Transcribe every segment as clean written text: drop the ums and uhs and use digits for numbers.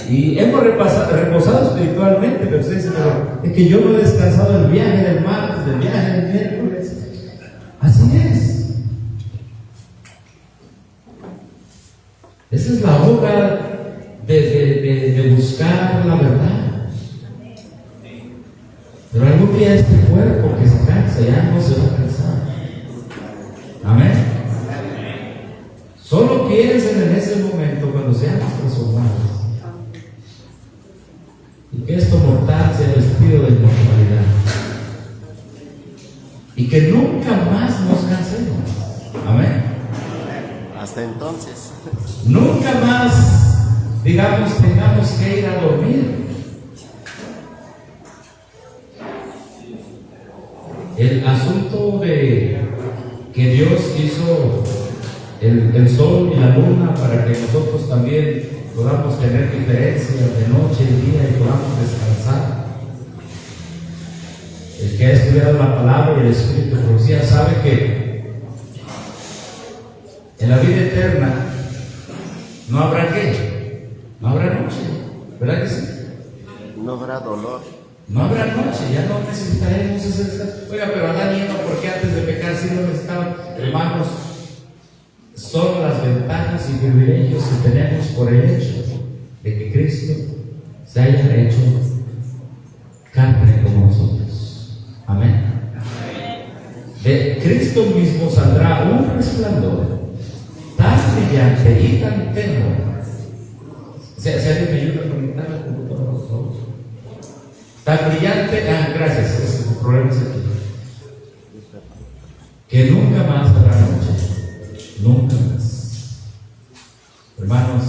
Y hemos reposado espiritualmente, pero usted dice, pero es que yo no he descansado del viaje del martes, del viaje del miércoles. Así es. Esa es la obra de buscar la verdad. Pero algún día este cuerpo que se cansa ya no se va a cansar. Amén. Solo piensen en ese momento cuando seamos transformados y que esto mortal sea vestido de inmortalidad y que nunca más nos cansemos. Amén. Hasta entonces. Nunca más, digamos, tengamos que ir a dormir. El asunto de que Dios hizo el sol y la luna para que nosotros también podamos tener diferencia de noche y día y podamos descansar. El que ha estudiado la palabra y el Espíritu de profecía sabe que en la vida eterna no habrá qué, no habrá noche, ¿verdad que sí? No habrá dolor. No habrá noche, ya no necesitaremos ese. Oiga, pero Adán y Eva, ¿por qué antes de pecar sí lo necesitaban? Hermanos, son las ventajas y privilegios que tenemos por el hecho de que Cristo se haya hecho carne como nosotros. Amén. De Cristo mismo saldrá un resplandor tan brillante y tan tenue. Si alguien me ayuda a conectar la computadora, por favor. Tan brillante, gracias, ese es el problema aquí. Que nunca más habrá noche, nunca más. Hermanos,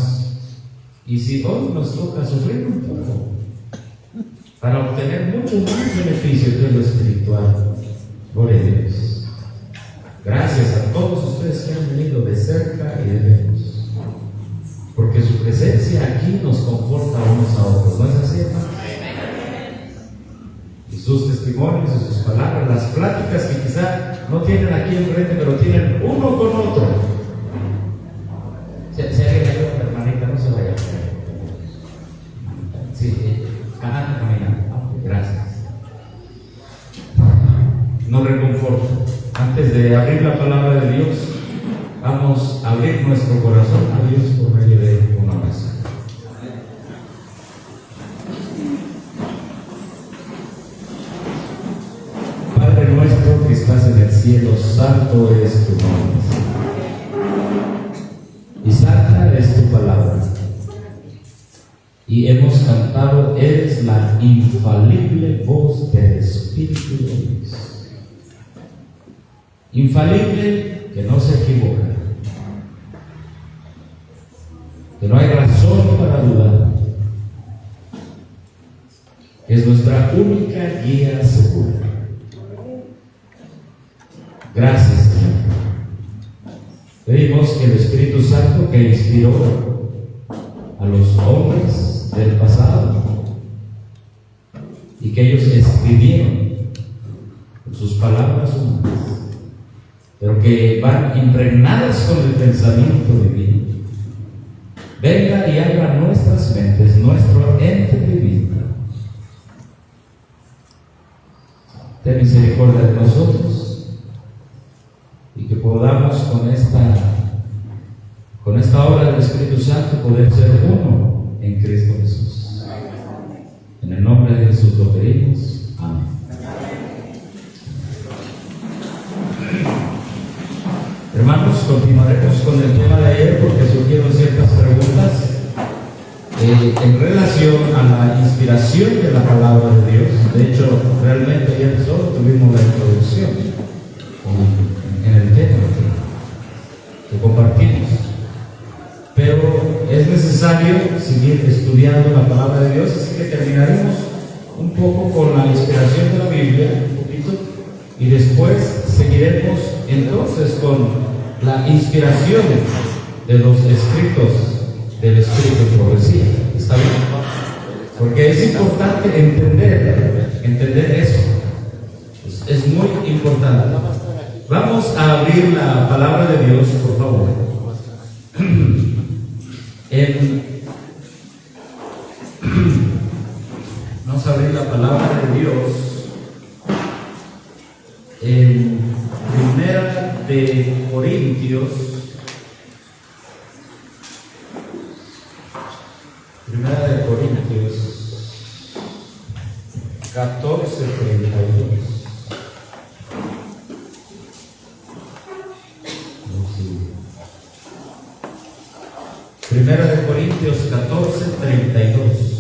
y si hoy nos toca sufrir un poco para obtener muchos más beneficios de lo espiritual, gloria a Dios. Gracias a todos ustedes que han venido de cerca y de lejos, porque su presencia aquí nos conforta unos a otros, ¿no es así, hermano? Y sus testimonios y sus palabras, las pláticas que quizá no tienen aquí enfrente, pero tienen uno con otro. Si alguien ayuda, hermanita, no se vaya. Sí, caminando. Gracias. Nos reconforta. Antes de abrir la palabra de Dios, vamos a abrir nuestro corazón a Dios por medio de una oración. Padre nuestro que estás en el cielo, santo es tu nombre. Y santa es tu palabra. Y hemos cantado, eres la infalible voz del Espíritu de Dios. Infalible, que no se equivoca, que no hay razón para dudar, es nuestra única guía segura. Gracias, Señor. Pedimos que el Espíritu Santo que inspiró a los hombres del pasado y que ellos escribieron sus palabras humanas, pero que van impregnadas con el pensamiento divino, venga y abra nuestras mentes, nuestro entendimiento. Ten misericordia de nosotros y que podamos con esta obra del Espíritu Santo poder ser uno en Cristo Jesús. En el nombre de Jesús lo pedimos. Amén. Hermanos, continuaremos con el tema de ayer porque surgieron ciertas preguntas en relación a la inspiración de la palabra de Dios. De hecho, realmente ayer solo tuvimos la introducción en el tema que compartimos. Pero es necesario seguir estudiando la palabra de Dios, así que terminaremos un poco con la inspiración de la Biblia, un poquito, y después seguiremos entonces con la inspiración de los escritos del Espíritu de profecía. ¿Está bien? Porque es importante entender eso. Es muy importante. Vamos a abrir la palabra de Dios, por favor. En palabra de Dios en Primera de Corintios, Primera de Corintios 14:32. Primera de Corintios 14:32.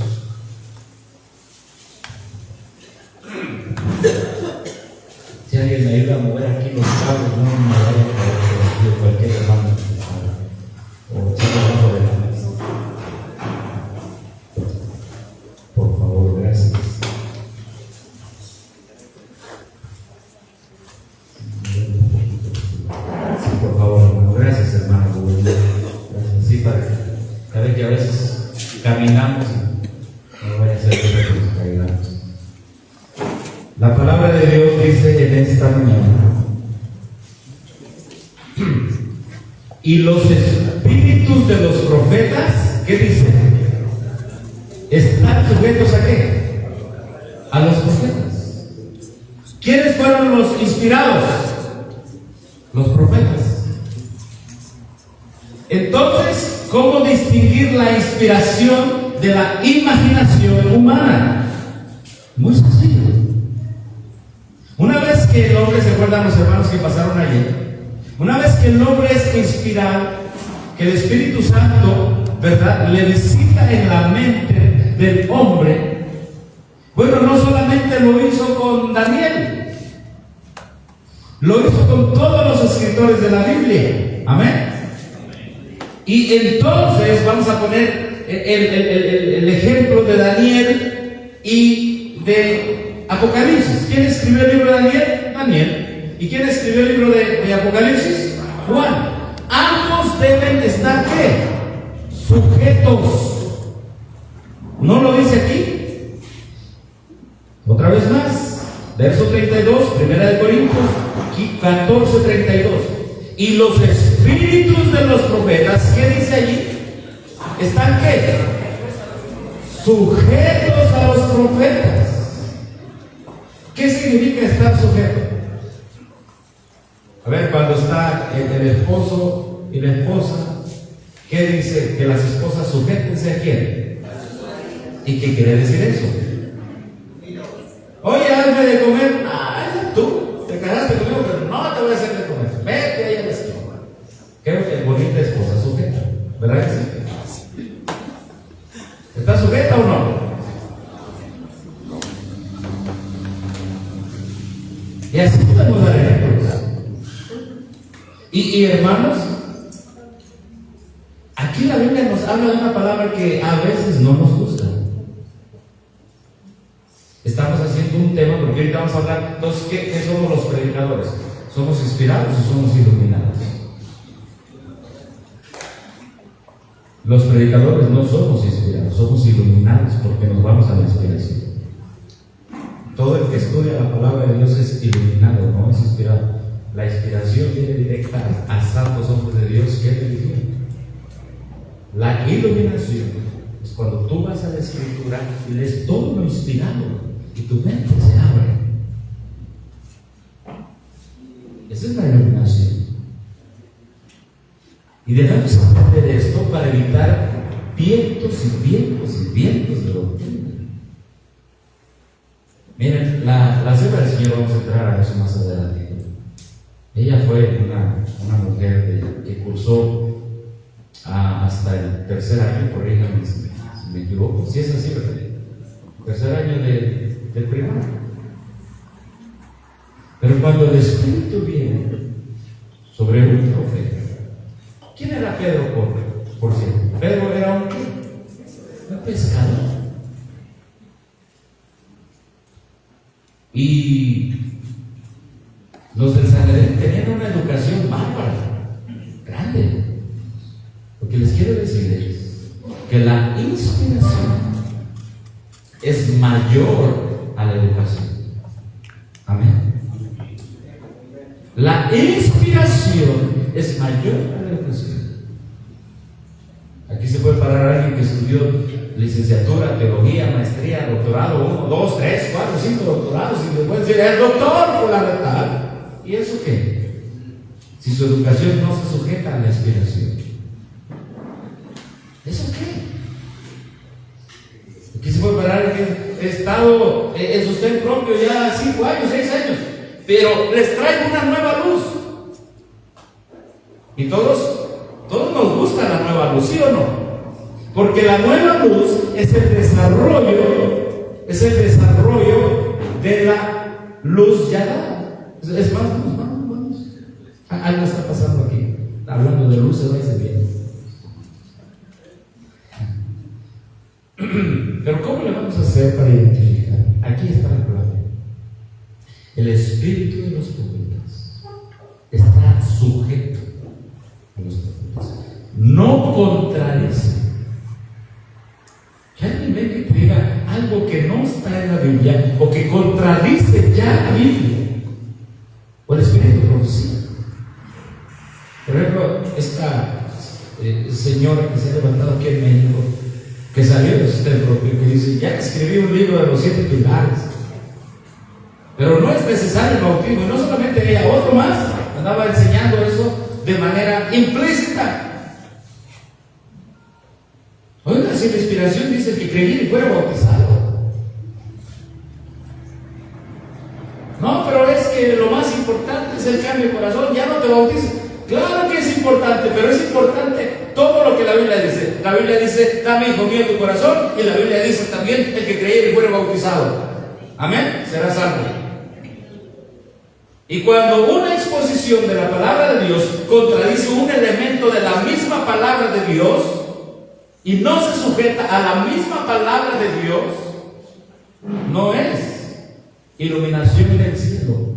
Si alguien me ayuda a mover aquí los cables, no me vaya a caer de cualquier hermano o echarlo abajo de la mesa. Por favor, gracias. Sí, por favor, hermano. Gracias, hermano. Gracias. Sí, para que a veces caminamos y no vaya a ser que nos caigamos. La palabra de Dios dice en esta mañana: y los espíritus de los profetas, ¿qué dice? ¿Están sujetos a qué? A los profetas. ¿Quiénes fueron los inspirados? Los profetas. Entonces, ¿cómo distinguir la inspiración de la imaginación humana? Muy sencillo. Una vez que el hombre, ¿se acuerdan los hermanos que pasaron ayer? Una vez que el hombre es inspirado, que el Espíritu Santo, ¿verdad?, le visita en la mente del hombre. Bueno, no solamente lo hizo con Daniel, lo hizo con todos los escritores de la Biblia. Amén. Y entonces vamos a poner el ejemplo de Daniel y de Apocalipsis. ¿Quién escribió el libro de Daniel? Daniel. ¿Y quién escribió el libro de Apocalipsis? Juan. Ambos deben estar ¿qué? Sujetos. ¿No lo dice aquí? Otra vez más. Verso 32, Primera de Corintios 14:32. Y los espíritus de los profetas, ¿qué dice allí? ¿Están qué? Sujetos a los profetas. ¿Qué significa estar sujeto? A ver, cuando está el esposo y la esposa, ¿qué dice? Que las esposas sujétense a quién. ¿Y qué quiere decir eso? Oye, hazme de comer. Ay, tú te quedaste conmigo, pero no te voy a hacer de comer. Vete ahí a la esquina. Qué bonita esposa sujeta, ¿verdad que sí? ¿Está sujeta o no? Y así podemos dar ejemplos. Y hermanos, aquí la Biblia nos habla de una palabra que a veces no nos gusta. Estamos haciendo un tema, porque ahorita vamos a hablar, entonces, ¿qué somos los predicadores? ¿Somos inspirados o somos iluminados? Los predicadores no somos inspirados, somos iluminados porque nos vamos a la inspiración. Todo el que estudia la palabra de Dios es iluminado, no es inspirado. La inspiración viene directa a santos hombres de Dios que le dijeron. La iluminación es cuando tú vas a la Escritura y lees todo lo inspirado y tu mente se abre. Esa es la iluminación. Y debemos aprender esto para evitar vientos y vientos y vientos de doctrina. Miren, la sierva del Señor, vamos a entrar a eso más adelante. Ella fue una mujer que cursó hasta el tercer año, corríjame si me equivoco, si es así, ¿verdad? Tercer año del primario. Pero cuando el Espíritu viene sobre un profeta, ¿quién era Pedro por cierto? Pedro era un pescador. Y los del Sanedrín tenían una educación bárbara, grande. Lo que les quiero decir es que la inspiración es mayor a la educación. Amén. La inspiración es mayor a la educación. Aquí se puede parar alguien que estudió licenciatura, teología, maestría, doctorado, 1, 2, 3, 4, 5 doctorados, y después decir, el doctor por la verdad. ¿Y eso qué? Si su educación no se sujeta a la inspiración. ¿Eso qué? Aquí se puede parar que he estado en sostén propio ya 5 años, 6 años, pero les traigo una nueva luz. Y todos nos gusta la nueva luz, ¿sí o no? Porque la nueva luz es el desarrollo de la luz ya dada. Es más, vamos. Algo está pasando aquí. Hablando de luz, se va y se viene. Pero ¿cómo le vamos a hacer para identificar? Aquí está la clave. El espíritu de los profetas está sujeto a los profetas. No contradice. Que alguien venga y te diga algo que no está en la Biblia o que contradice ya la Biblia o el espíritu de profecía. Por ejemplo, esta señora que se ha levantado aquí en México, que salió de su templo, que dice, ya escribí un libro de los 7 pilares, pero no es necesario el bautismo. Y no solamente ella, otro más andaba enseñando eso de manera implícita. Oiga, si la inspiración dice que creyera y fuera bautizado. No, pero es que lo más importante es el cambio de corazón, ya no te bautices. Claro que es importante, pero es importante todo lo que la Biblia dice. La Biblia dice, dame, hijo mío, tu corazón, y la Biblia dice también, el que creyera y fuera bautizado, amén, será salvo. Y cuando una exposición de la palabra de Dios contradice un elemento de la misma palabra de Dios y no se sujeta a la misma palabra de Dios, no es iluminación del cielo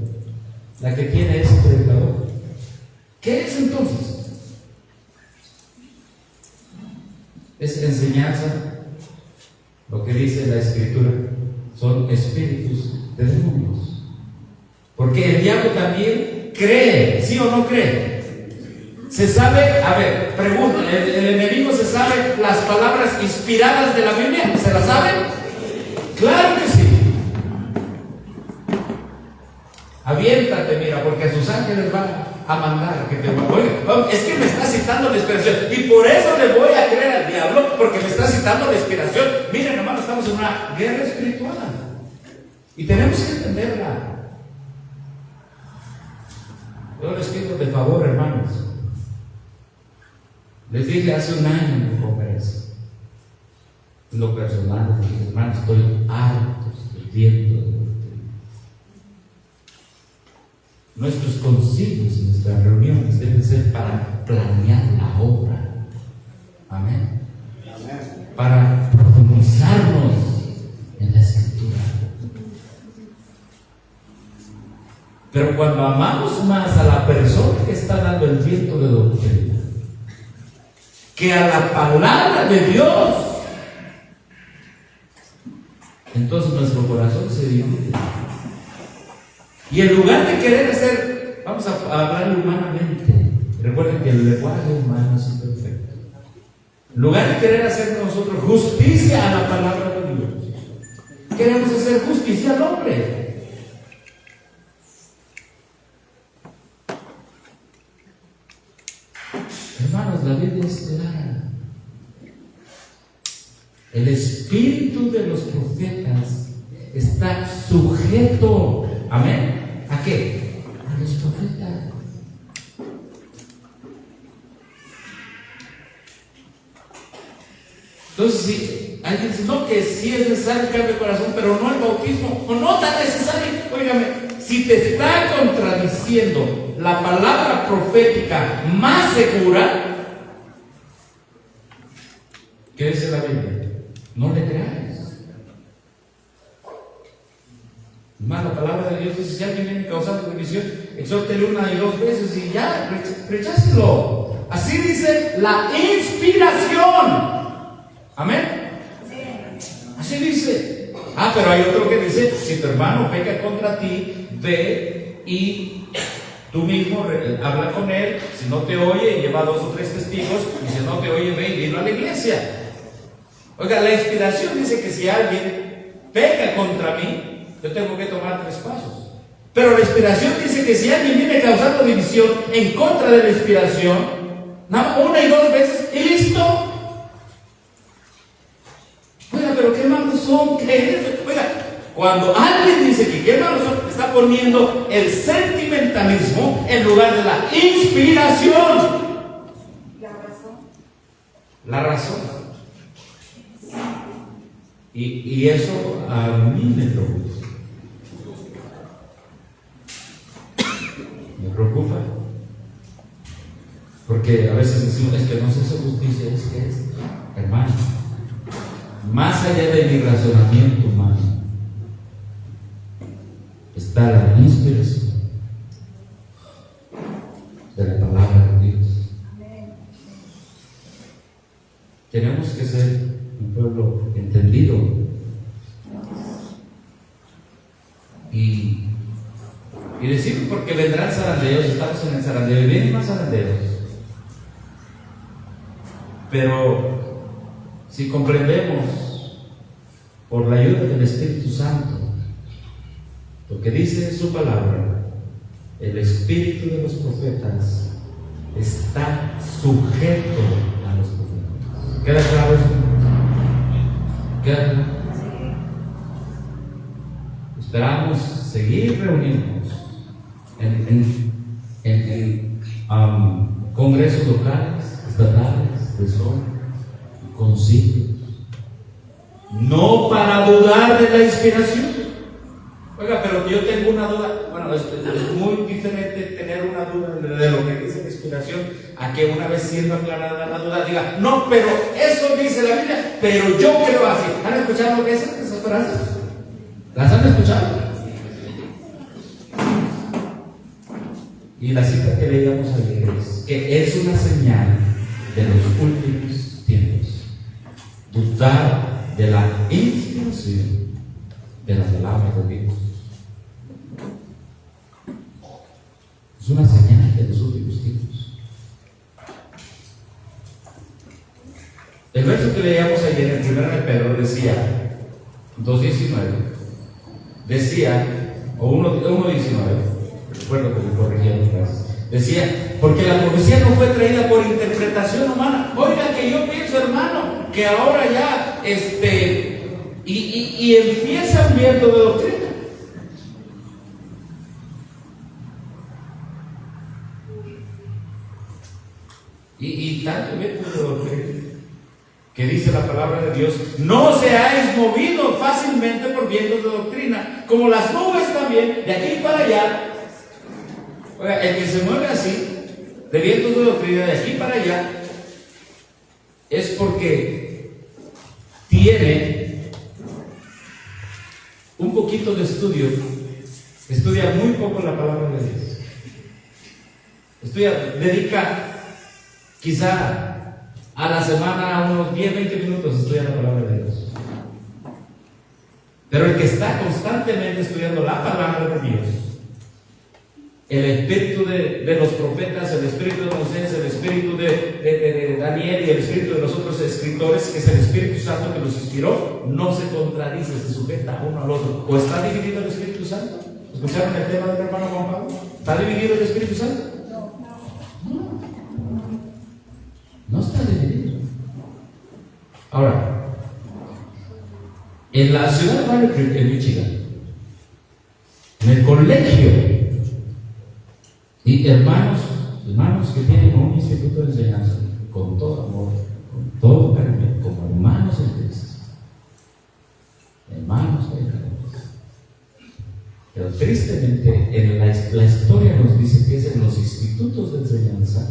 la que tiene ese predicador. ¿Qué es entonces? Es enseñanza. Lo que dice la Escritura son espíritus de demonios. Porque el diablo también cree, ¿sí o no cree? Se sabe, a ver, pregunto, ¿el enemigo se sabe las palabras inspiradas de la Biblia? ¿Se las sabe? Claro que sí. Aviéntate, mira, porque a sus ángeles van a mandar que te oye, es que me está citando la inspiración y por eso le voy a creer al diablo, porque me está citando la inspiración. Miren, hermanos, estamos en una guerra espiritual y tenemos que entenderla. Yo les pido de favor, hermanos, les dije hace un año en mi conferencia, en lo personal, les dije, hermanos, estoy harto, estoy viendo. Nuestros concilios y nuestras reuniones deben ser para planear la obra. Amén. Para profundizarnos en la Escritura. Pero cuando amamos más a la persona que está dando el viento de doctrina que a la palabra de Dios, entonces nuestro corazón se divide. Y en lugar de querer hacer, vamos a hablar humanamente, recuerden que el lenguaje humano es imperfecto. En lugar de querer hacer nosotros justicia a la palabra de Dios, queremos hacer justicia al hombre. Hermanos, la Biblia es clara. El espíritu de los profetas está sujeto, amén, ¿a qué? A los profetas. Entonces, si alguien dice, no, que sí es necesario el cambio de corazón, pero no el bautismo, o no tan necesario, óigame, si te está contradiciendo la palabra profética más segura, ¿qué dice la Biblia? No le creáis. Más la palabra de Dios dice, si alguien viene causando división, exhórtele 1 y 2 veces y ya, rechácelo. Así dice la inspiración. Amén. Así dice. Pero hay otro que dice, si tu hermano peca contra ti, ve y tú mismo habla con él. Si no te oye, lleva 2 o 3 testigos. Y si no te oye, ve y dilo a la iglesia. Oiga, la inspiración dice que si alguien peca contra mí, yo tengo que tomar 3 pasos. Pero la inspiración dice que si alguien viene causando división en contra de la inspiración, una y 2 veces y listo. Oiga, pero qué malos son, oiga, cuando alguien dice que qué malos son, está poniendo el sentimentalismo en lugar de la inspiración. La razón. Y eso a mí me preocupa. Me preocupa. Porque a veces decimos, es que no se hace justicia, es que es, hermano, más allá de mi razonamiento humano, está la inspiración de la palabra de Dios. Tenemos que ser un pueblo entendido y decir, porque vendrán zarandeos, estamos en el zarandeo y vienen más zarandeos, pero si comprendemos por la ayuda del Espíritu Santo lo que dice su palabra, el espíritu de los profetas está sujeto a los profetas. ¿Queda claro eso? ¿Queda claro? Esperamos seguir reuniéndonos en congresos locales, estatales, de zona, concilios, no para dudar de la inspiración. Oiga, pero yo tengo una duda. Bueno, es muy diferente tener una duda de lo que dice la inspiración a que una vez siendo aclarada la duda diga, no, pero eso dice la Biblia, pero yo creo así. ¿Han escuchado lo que es esas frases? ¿Las han escuchado? Y la cita que leíamos ayer es que es una señal de los últimos tiempos. Dudar de la inspiración de la palabra de Dios. Es una señal de los últimos tiempos. El verso que leíamos ayer en 1 de Pedro decía, 2:19, decía, o 1:19, recuerdo que me corrigieron, gracias. Decía, porque la profecía no fue traída por interpretación humana. Oiga, que yo pienso, hermano, que ahora ya y empiezan viendo de doctrina. Y tanto viendo de doctrina que dice la palabra de Dios, no seáis movidos fácilmente por vientos de doctrina, como las nubes también, de aquí para allá. Oiga, el que se mueve así, de vientos de doctrina, de aquí para allá, es porque tiene un poquito de estudio, estudia muy poco la palabra de Dios, dedica quizá a la semana unos 10-20 minutos a estudiar la palabra de Dios. Pero el que está constantemente estudiando la palabra de Dios, el espíritu de los profetas, el espíritu de Moisés, el espíritu de Daniel y el espíritu de los otros escritores, que es el Espíritu Santo que los inspiró, no se contradice, se sujeta uno al otro. ¿O está dividido el Espíritu Santo? ¿Escucharon el tema del hermano Juan Pablo? ¿Está dividido el Espíritu Santo? No está dividido. Ahora, en la ciudad de Battle Creek, en Michigan, en el colegio, y hermanos que tienen un instituto de enseñanza, con todo amor, con todo cariño, como hermanos en Cristo, hermanos en Cristo. Pero tristemente, en la historia nos dice que es en los institutos de enseñanza.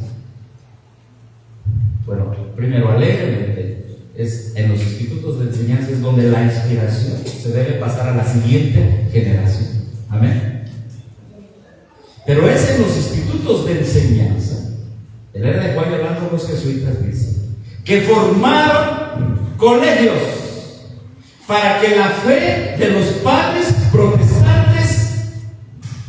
Bueno, primero, alegremente, es en los institutos de enseñanza es donde la inspiración se debe pasar a la siguiente generación. Amén. Pero es en los institutos de enseñanza, el era de cual hablando los jesuitas dicen, que formaron colegios para que la fe de los padres protestantes,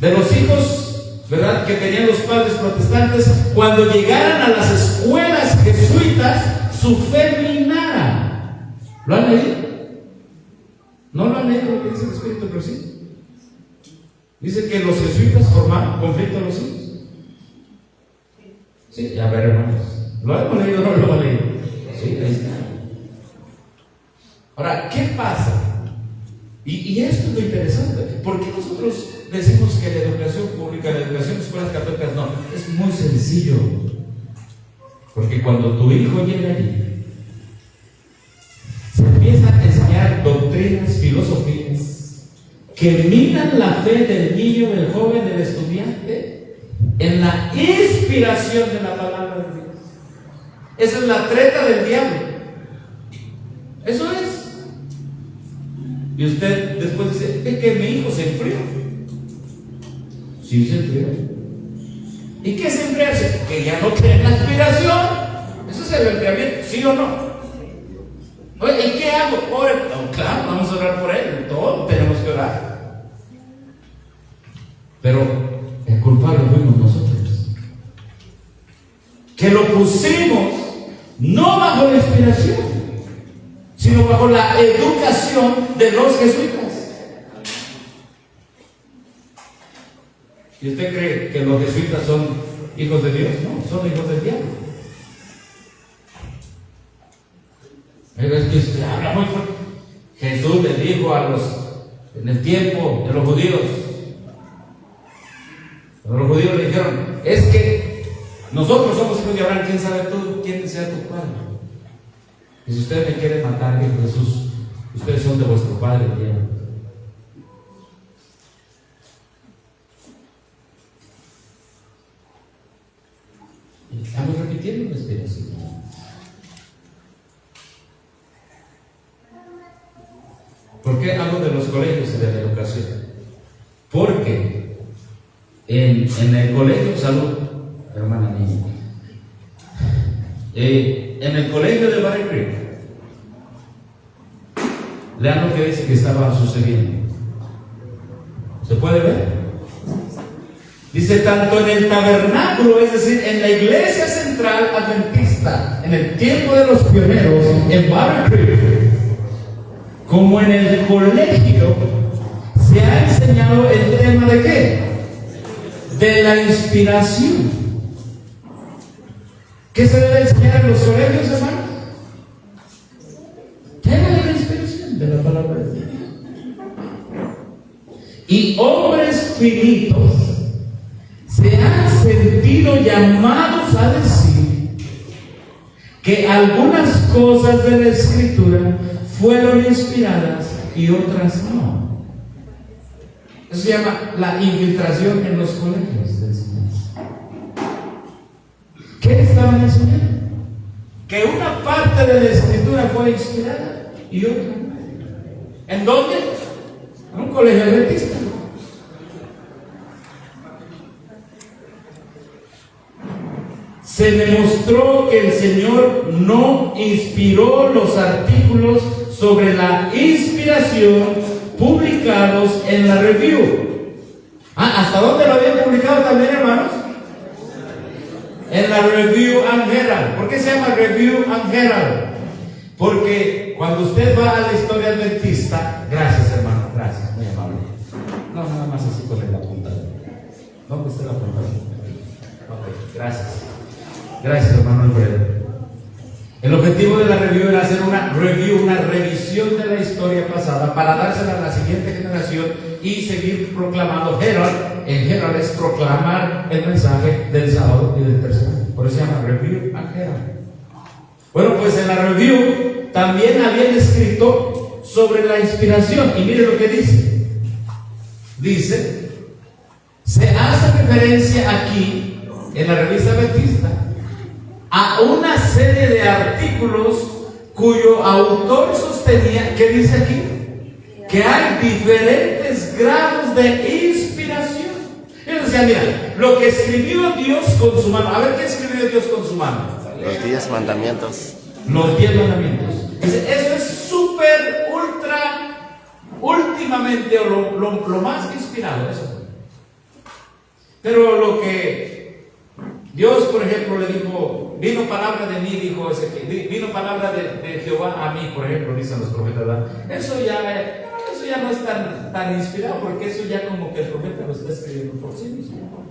de los hijos, ¿verdad?, que tenían los padres protestantes, cuando llegaran a las escuelas jesuitas, su fe minara. ¿Lo han leído? ¿No lo han leído lo que dice el Espíritu, pero sí? Dice que los jesuitas formaron conflicto a los hijos. Sí, a ver, hermanos, ¿lo hemos leído o no lo hemos leído? Sí, ahí está. Ahora, ¿qué pasa? Y esto es lo interesante. ¿Por qué nosotros decimos que la educación pública, la educación en escuelas católicas no? Es muy sencillo. Porque cuando tu hijo llega allí, se empieza a enseñar doctrinas, filosofías que minan la fe del niño, del joven, del estudiante en la inspiración de la palabra de Dios. Esa es la treta del diablo. Eso es. Y usted después dice, es que mi hijo se enfrió. Sí, se enfrió. ¿Y qué es enfriarse? Que ya no cree en la inspiración. Eso es el enfriamiento, ¿sí o no? Oye, ¿y qué hago? Ore. Oh, claro, vamos a orar por él. Todos tenemos que orar. Pero el culpable fuimos nosotros, que lo pusimos no bajo la inspiración, sino bajo la educación de los jesuitas. ¿Y usted cree que los jesuitas son hijos de Dios? No, son hijos del diablo. Es que usted habla muy fuerte. Jesús le dijo en el tiempo de los judíos, cuando los judíos le dijeron, es que nosotros somos hijos de Abraham, ¿quién sabe tú quién sea tu padre? Y si usted me quiere matar, dijo Jesús, ustedes son de vuestro padre el diablo. Y estamos repitiendo la experiencia. ¿Por qué hablo de los colegios y de la educación? Porque en el colegio, salud, hermana niña, en el colegio de Barry Creek, lean lo que dice que estaba sucediendo. ¿Se puede ver? Dice, tanto en el tabernáculo, es decir, en la iglesia central adventista, en el tiempo de los pioneros, en Barry Creek, como en el colegio, se ha enseñado el tema de ¿qué? De la inspiración. ¿Qué se debe enseñar en los colegios, hermanos? Tema de la inspiración de la palabra de Dios. Y hombres finitos se han sentido llamados a decir que algunas cosas de la Escritura fueron inspiradas y otras no. Eso se llama la infiltración en los colegios de enseñanza. ¿Qué estaban enseñando? Que una parte de la Escritura fue inspirada y otra no. ¿En dónde? En un colegio adventista. Se demostró que el Señor no inspiró los artículos sobre la inspiración publicados en la Review. ¿Hasta dónde lo habían publicado también, hermanos? En la Review and Herald. ¿Por qué se llama Review and Herald? Porque cuando usted va a la historia adventista, gracias hermano, gracias, muy amable. No, nada más así con la punta. ¿Dónde está la punta? Ok, gracias. Gracias, hermano Alfredo. El objetivo de la review era hacer una review, una revisión de la historia pasada para dársela a la siguiente generación y seguir proclamando. Herald, en Herald es proclamar el mensaje del sábado y del tercer día. Por eso se llama Review and Herald. Bueno, pues en la review también habían escrito sobre la inspiración. Y mire lo que dice. Dice, se hace referencia aquí, en la revista adventista, a una serie de artículos cuyo autor sostenía, ¿qué dice aquí? Que hay diferentes grados de inspiración. Él decía, mira, lo que escribió Dios con su mano. A ver, ¿qué escribió Dios con su mano? Los 10 mandamientos. Los 10 mandamientos. Dice, eso es súper, ultra, últimamente, o lo más inspirado, eso. Pero lo que Dios, por ejemplo, le dijo vino palabra de mí, dijo Ezequiel, vino palabra de Jehová a mí, por ejemplo, dicen los profetas, ¿verdad? Eso ya no es tan inspirado, porque eso ya como que el profeta lo está escribiendo por sí mismo.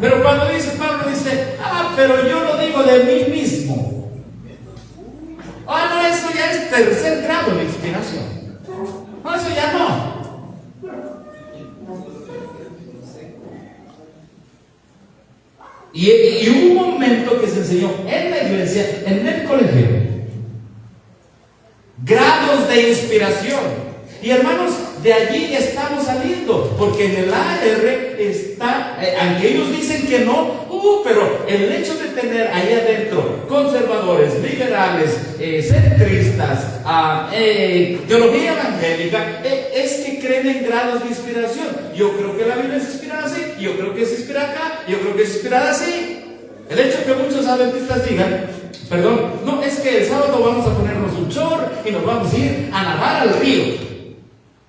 Pero cuando dice Pablo, dice, pero yo lo digo de mí mismo. No, eso ya es tercer grado de inspiración. No, eso ya no. Y hubo un momento que se enseñó en la iglesia, en el colegio, grados de inspiración. Y hermanos, de allí estamos saliendo, porque en el AR está, aunque ellos dicen que no, pero el hecho de tener ahí adentro conservadores, liberales, centristas, teología evangélica, es que creen en grados de inspiración. Yo creo que la Biblia es inspirada así, yo creo que es inspirada acá, yo creo que es inspirada así. El hecho de que muchos adventistas digan, no, es que el sábado vamos a ponernos un chor y nos vamos a ir a nadar al río.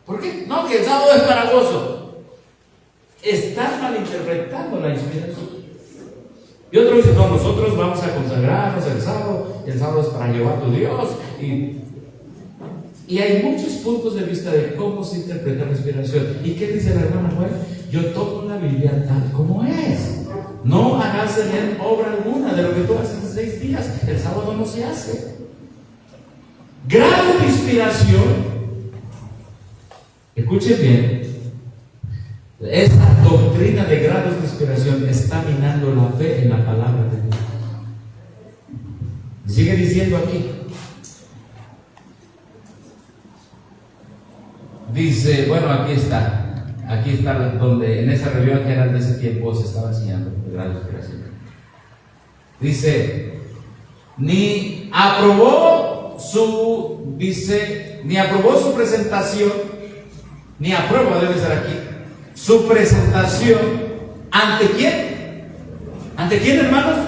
¿Por qué? No, que el sábado es para gozo. Están malinterpretando la inspiración. Y otros dicen, no, nosotros vamos a consagrarnos el sábado es para llevar a tu Dios. Y hay muchos puntos de vista de cómo se interpreta la inspiración. ¿Y qué dice la hermana Juan? Yo tomo la Biblia tal como es. No hagas en obra alguna de lo que tú haces en 6 días. El sábado no se hace. Grado de inspiración. Escuchen bien, esa doctrina de grados de inspiración está minando la fe en la palabra de Dios. Sigue diciendo aquí, dice, aquí está donde en esa reunión general de ese tiempo se estaba enseñando el grado de inspiración. Dice, ni aprobó su presentación, ni aprueba, debe ser aquí, su presentación. ¿Ante quién? ¿Ante quién, hermanos?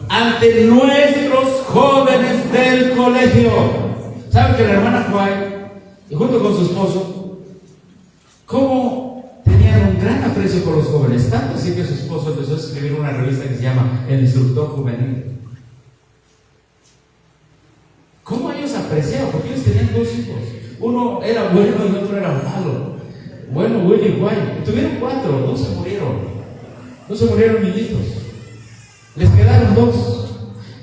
Ante nuestros jóvenes del colegio. ¿Saben que la hermana Juan, y junto con su esposo, cómo tenían un gran aprecio por los jóvenes? Tanto así que su esposo empezó a escribir una revista que se llama El Instructor Juvenil. ¿Cómo ellos apreciaban? Porque ellos tenían 2 hijos. Uno era bueno y otro era malo. Bueno, Willy y White. Tuvieron 4, 2 se murieron. 2 se murieron niñitos. Les quedaron 2.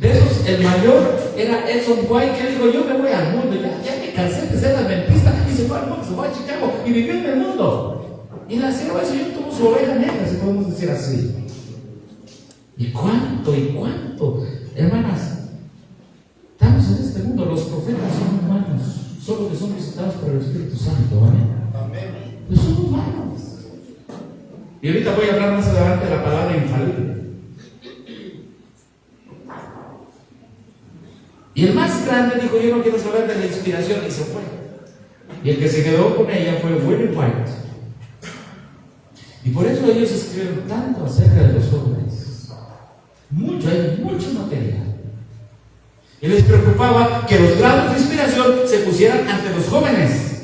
De esos, el mayor era Edson White, que dijo, yo me voy al mundo, ya me cansé de ser adventista, y se fue al mundo, se fue a Chicago y vivió en el mundo. Y la sierva del Señor tuvo su oveja negra, si podemos decir así. ¿Y cuánto? Hermanas, estamos en este mundo, los profetas son humanos, solo que son visitados por el Espíritu Santo. Amén. Pues son humanos. Y ahorita voy a hablar más adelante de la palabra infalible. Y el más grande dijo, yo no quiero saber de la inspiración, y se fue. Y el que se quedó con ella fue William White. Y por eso ellos escribieron tanto acerca de los jóvenes. Hay mucho material. Y les preocupaba que los grados de inspiración se pusieran ante los jóvenes.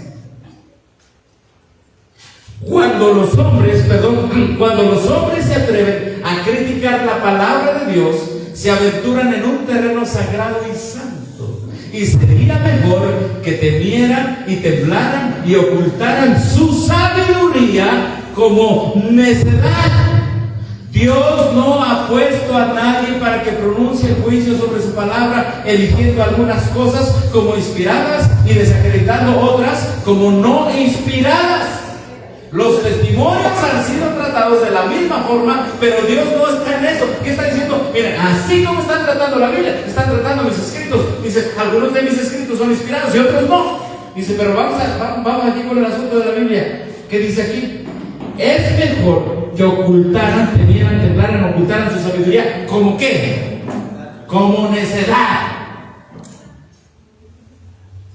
Cuando los hombres se atreven a criticar la palabra de Dios, se aventuran en un terreno sagrado y santo. Y sería mejor que temieran y temblaran y ocultaran su sabiduría como necedad. Dios no ha puesto a nadie para que pronuncie el juicio sobre su palabra, eligiendo algunas cosas como inspiradas y desacreditando otras como no inspiradas. Los testimonios han sido tratados de la misma forma, pero Dios no está en eso. ¿Qué está diciendo? Miren, así como están tratando la Biblia, están tratando mis escritos. Dice, algunos de mis escritos son inspirados y otros no. Dice, pero vamos aquí con el asunto de la Biblia. ¿Qué dice aquí? Es mejor que ocultaran, temieran, temblaran, ocultaran su sabiduría. ¿Cómo qué? Como necedad.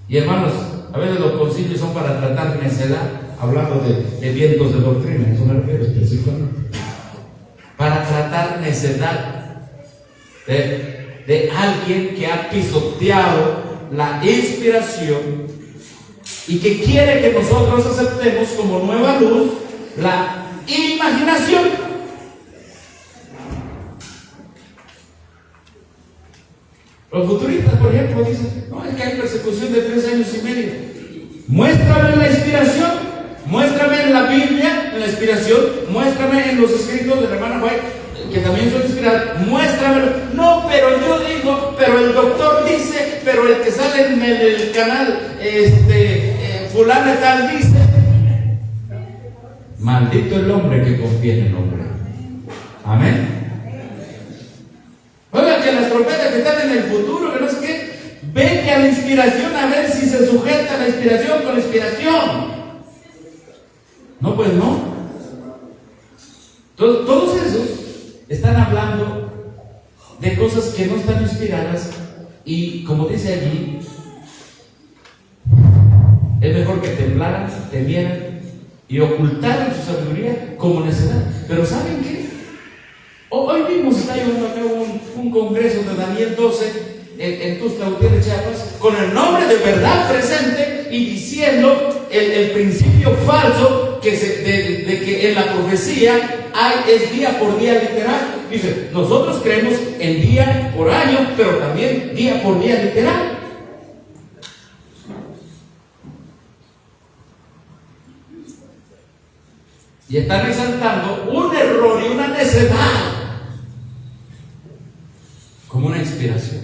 Y hermanos, a veces los concilios son para tratar necedad. Hablando de vientos de doctrina, eso me refiero específicamente. Para tratar necedad de alguien que ha pisoteado la inspiración y que quiere que nosotros aceptemos como nueva luz la imaginación. Los futuristas, por ejemplo, dicen, no, es que hay persecución de 3 años y medio. Muéstrame la inspiración, muéstrame en la Biblia, en la inspiración, muéstrame en los escritos de la hermana White, que también son inspirados, muéstramelo. No, pero yo digo, pero el doctor dice, pero el que sale en el canal, fulano tal dice. Maldito el hombre que confía en el hombre. Amén. Oiga, que las trompetas que están en el futuro, que no sé qué, vete a la inspiración a ver si se sujeta a la inspiración con la inspiración. No, pues no. Todos esos están hablando de cosas que no están inspiradas y, como dice allí, es mejor que temblaran, temieran y ocultaran su sabiduría como necedad. Pero ¿saben qué? Hoy mismo se está llevando a cabo un congreso de Daniel 12 en Tuxtla Gutiérrez, Chiapas, con el nombre de verdad presente y diciendo el principio falso de que en la profecía es día por día literal. Dice, nosotros creemos en día por año, pero también día por día literal. Y están exaltando un error y una necedad como una inspiración.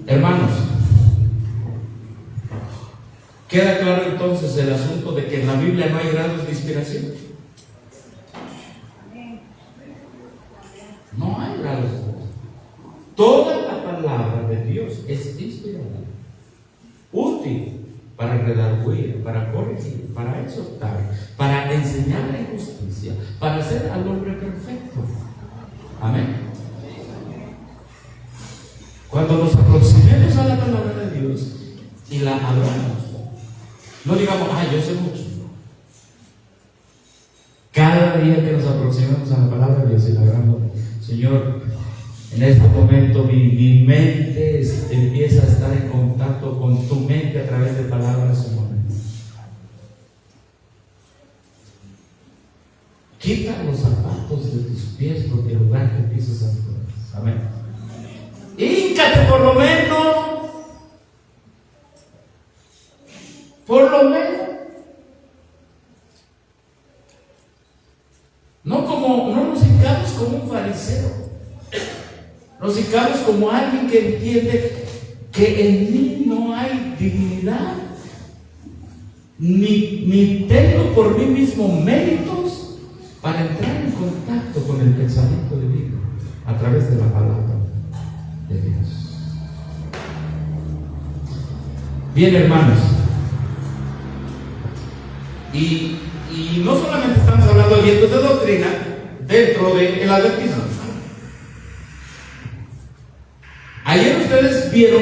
Hermanos, queda claro entonces el asunto de que en la Biblia no hay grados de inspiración. No hay grados. Toda la palabra de Dios es inspirada, útil para redarguir, para corregir, para exhortar, para enseñar la justicia, para hacer al hombre perfecto. Amén. Cuando nos aproximemos a la palabra de Dios y la hablamos, no digamos, yo sé mucho. Cada día que nos aproximemos a la palabra de Dios y la hablamos, Señor, en este momento mi mente empieza a estar en contacto con tu mente a través de palabras humanas. Quita los zapatos de tus pies porque el lugar que pisas es tu. Amén. Híncate por lo menos. Por lo menos. No nos hincamos como un fariseo. Nos hincamos como alguien que entiende que en mí no hay dignidad, ni tengo por mí mismo méritos para entrar en contacto con el pensamiento divino a través de la palabra de Dios. Bien, hermanos, y no solamente estamos hablando de vientos de doctrina dentro del adventismo. Ayer ustedes vieron,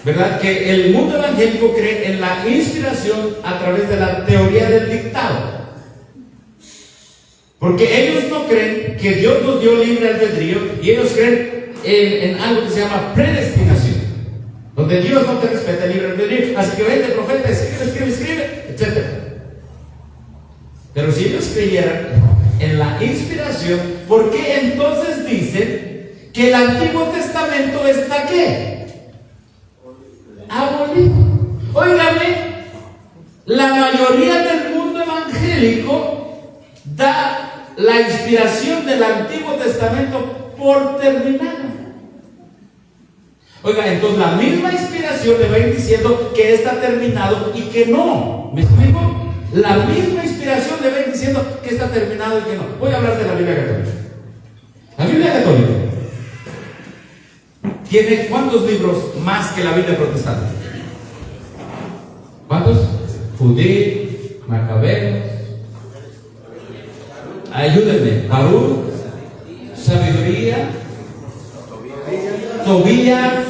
¿verdad?, que el mundo evangélico cree en la inspiración a través de la teoría del dictado. Porque ellos no creen que Dios nos dio libre albedrío y ellos creen en algo que se llama predestinación, donde Dios no te respeta el libre albedrío. Así que vete, profeta, escribe, etc. Pero si ellos creyeran en la inspiración, ¿por qué entonces dicen que el Antiguo Testamento está ¿qué? Abolido? Óigame, la mayoría del mundo evangélico da la inspiración del Antiguo Testamento por terminada. Oiga, entonces la misma inspiración le va a ir diciendo que está terminado y que no. ¿Me explico? La misma inspiración le va a ir diciendo que está terminado y que no. Voy a hablar de la Biblia Católica. La Biblia Católica tiene ¿cuántos libros más que la Biblia Protestante? ¿Cuántos? Judith, Macabeos, ayúdenme, Baruch, Sabiduría, Tobías,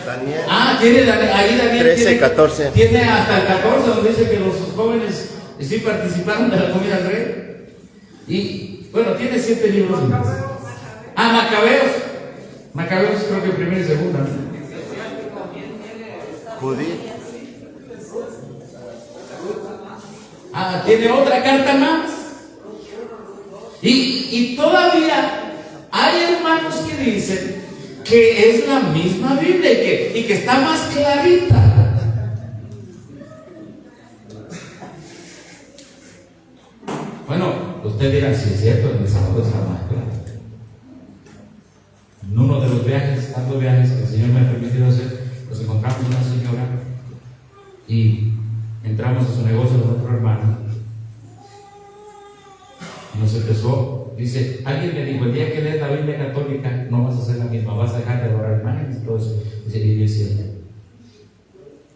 Daniel. Tiene ahí Daniel 13, tiene, 14. Tiene hasta el 14 donde dice que los jóvenes sí participaron de la comida del rey. Y bueno, tiene 7 libros. Macabeos creo que primera y segunda. Judith. Tiene otra carta más. Y todavía hay hermanos que dicen que es la misma Biblia y que está más clarita. Bueno, usted dirá, si es cierto, en El Salvador está más claro. En uno de los viajes, tantos viajes que el Señor me ha permitido hacer, nos encontramos una señora y entramos a su negocio con otro hermano. Y nos empezó, dice, alguien me dijo, el día que lees la Biblia católica no vas a hacer la misma, vas a dejar de adorar imágenes y todo eso. Dice, y yo decía,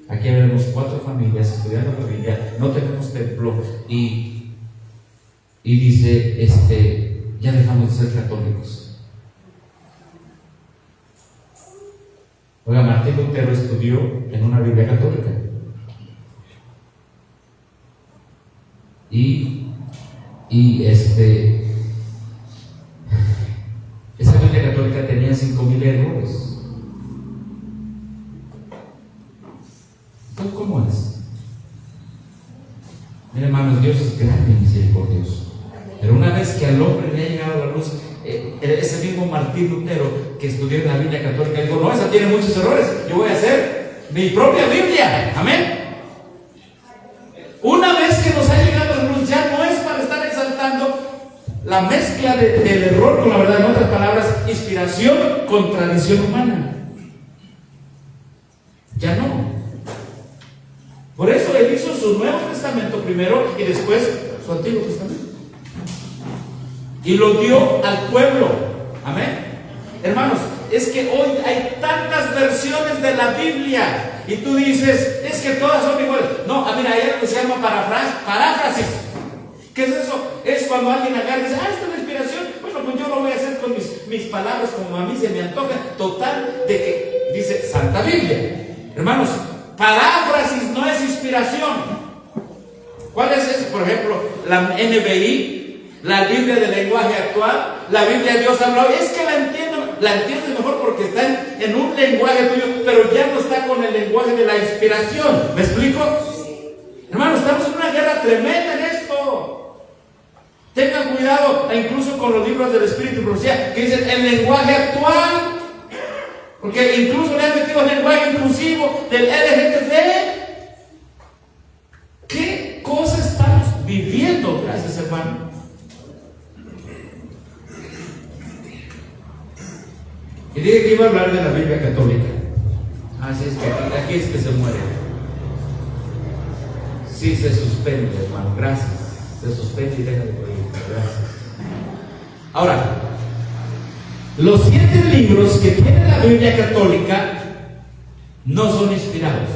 aquí vemos 4 familias estudiando la Biblia, no tenemos templo y dice, ya dejamos de ser católicos. Oiga, Martín Lutero estudió en una Biblia católica esa Biblia católica tenía 5,000 errores. Entonces, ¿cómo es? Miren, hermanos, Dios es grande y misericordioso, pero una vez que al hombre le ha llegado la luz, ese mismo Martín Lutero que estudió en la Biblia católica dijo, no, esa tiene muchos errores, yo voy a hacer mi propia Biblia. Amén. Una vez que nos ha llegado la luz, ya no es para estar exaltando la mezcla del error con la verdad, en otras palabras, inspiración con tradición humana. Ya no. Por eso él hizo su Nuevo Testamento primero y después su Antiguo Testamento. Y lo dio al pueblo. Amén. Hermanos, es que hoy hay tantas versiones de la Biblia y tú dices, es que todas son iguales. No, mira, hay algo que se llama paráfrasis. ¿Qué es eso? Es cuando alguien agarra y dice, esta es la inspiración. Bueno, pues yo lo voy a hacer con mis palabras como a mí se me antoja. Total, de que dice Santa Biblia. Hermanos, paráfrasis no es inspiración. ¿Cuál es eso? Por ejemplo, la NBI, la Biblia del lenguaje actual, la Biblia de Dios habló. Es que la entiendes mejor porque está en un lenguaje tuyo, pero ya no está con el lenguaje de la inspiración. ¿Me explico? Hermanos, estamos en una guerra tremenda en esto. Tengan cuidado, incluso con los libros del Espíritu y Profecía, que dicen el lenguaje actual, porque incluso le han metido el lenguaje inclusivo del LGBT. ¿Qué cosa estamos viviendo? Gracias, hermano. Y dije que iba a hablar de la Biblia católica. Así es que aquí es que se muere. Sí, se suspende, hermano. Gracias. Se suspende y deja de predicar. Gracias. Ahora, los 7 libros que tiene la Biblia católica no son inspirados.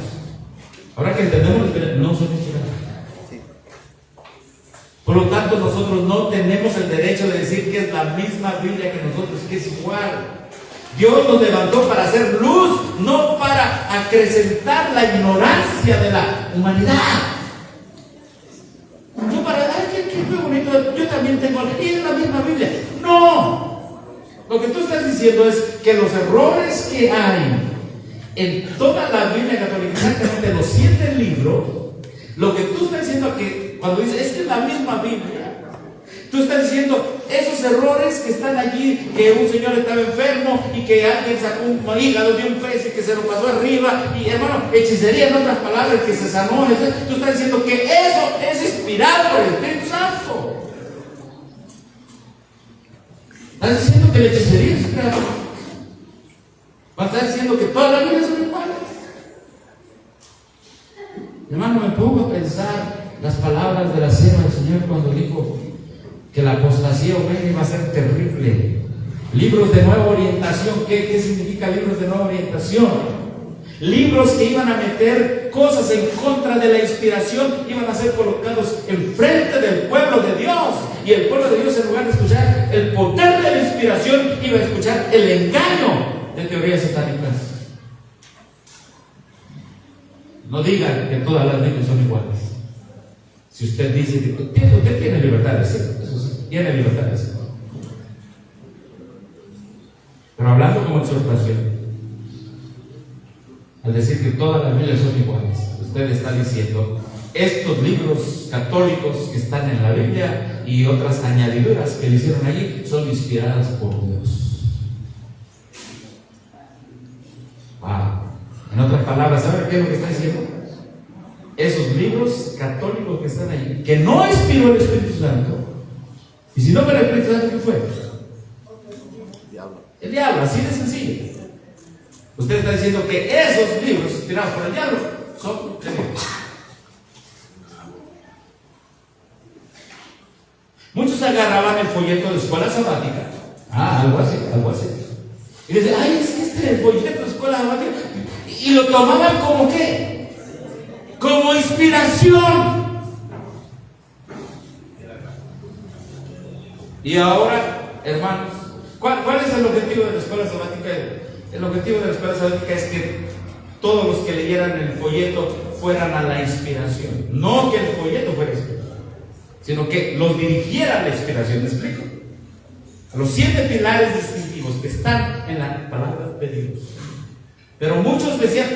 Ahora que entendemos, no son inspirados. Por lo tanto, nosotros no tenemos el derecho de decir que es la misma Biblia que nosotros, que es igual. Dios nos levantó para hacer luz, no para acrecentar la ignorancia de la humanidad. No para, qué bonito, yo también tengo, y es la misma Biblia. No. Lo que tú estás diciendo es que los errores que hay en toda la Biblia católica, exactamente los 7 libros, lo que tú estás diciendo que cuando dices, es que es la misma Biblia, tú estás diciendo esos errores que están allí, que un señor estaba enfermo y que alguien sacó un hígado de un pez y que se lo pasó arriba, y hermano, hechicería, en otras palabras, que se sanó. Tú estás diciendo que eso es inspirado por el Espíritu Santo. Estás diciendo que la hechicería es inspirada. Vas a estar diciendo que todas las Biblias son iguales. Hermano, me pongo a pensar las palabras de la sierva del Señor cuando dijo que la apostasía omega iba a ser terrible. Libros de nueva orientación. ¿Qué significa libros de nueva orientación? Libros que iban a meter cosas en contra de la inspiración, iban a ser colocados enfrente del pueblo de Dios, y el pueblo de Dios, en lugar de escuchar el poder de la inspiración, iba a escuchar el engaño de teorías satánicas. No digan que todas las Biblias son iguales. Si usted dice que usted tiene libertad de decirlo, eso sí, tiene libertad de decirlo. Pero hablando como exhortación, al decir que todas las Biblias son iguales, usted está diciendo estos libros católicos que están en la Biblia y otras añadiduras que le hicieron allí son inspiradas por Dios. Wow. En otras palabras, ¿sabe qué es lo que está diciendo? Esos libros católicos que están allí, que no inspiró el Espíritu Santo, y si no fuera el Espíritu Santo, ¿qué fue? El diablo, así de sencillo. Usted está diciendo que esos libros inspirados por el diablo son de Dios. Muchos agarraban el folleto de escuela sabática, algo así, y decían, ay, es que este es el folleto de escuela sabática, y lo tomaban como ¿qué? Como inspiración. Y ahora, hermanos, ¿cuál es el objetivo de la escuela sabática? El objetivo de la escuela sabática es que todos los que leyeran el folleto fueran a la inspiración. No que el folleto fuera inspiración, sino que los dirigiera a la inspiración. ¿Me explico? A los 7 pilares distintivos que están en la palabra de Dios. Pero muchos decían,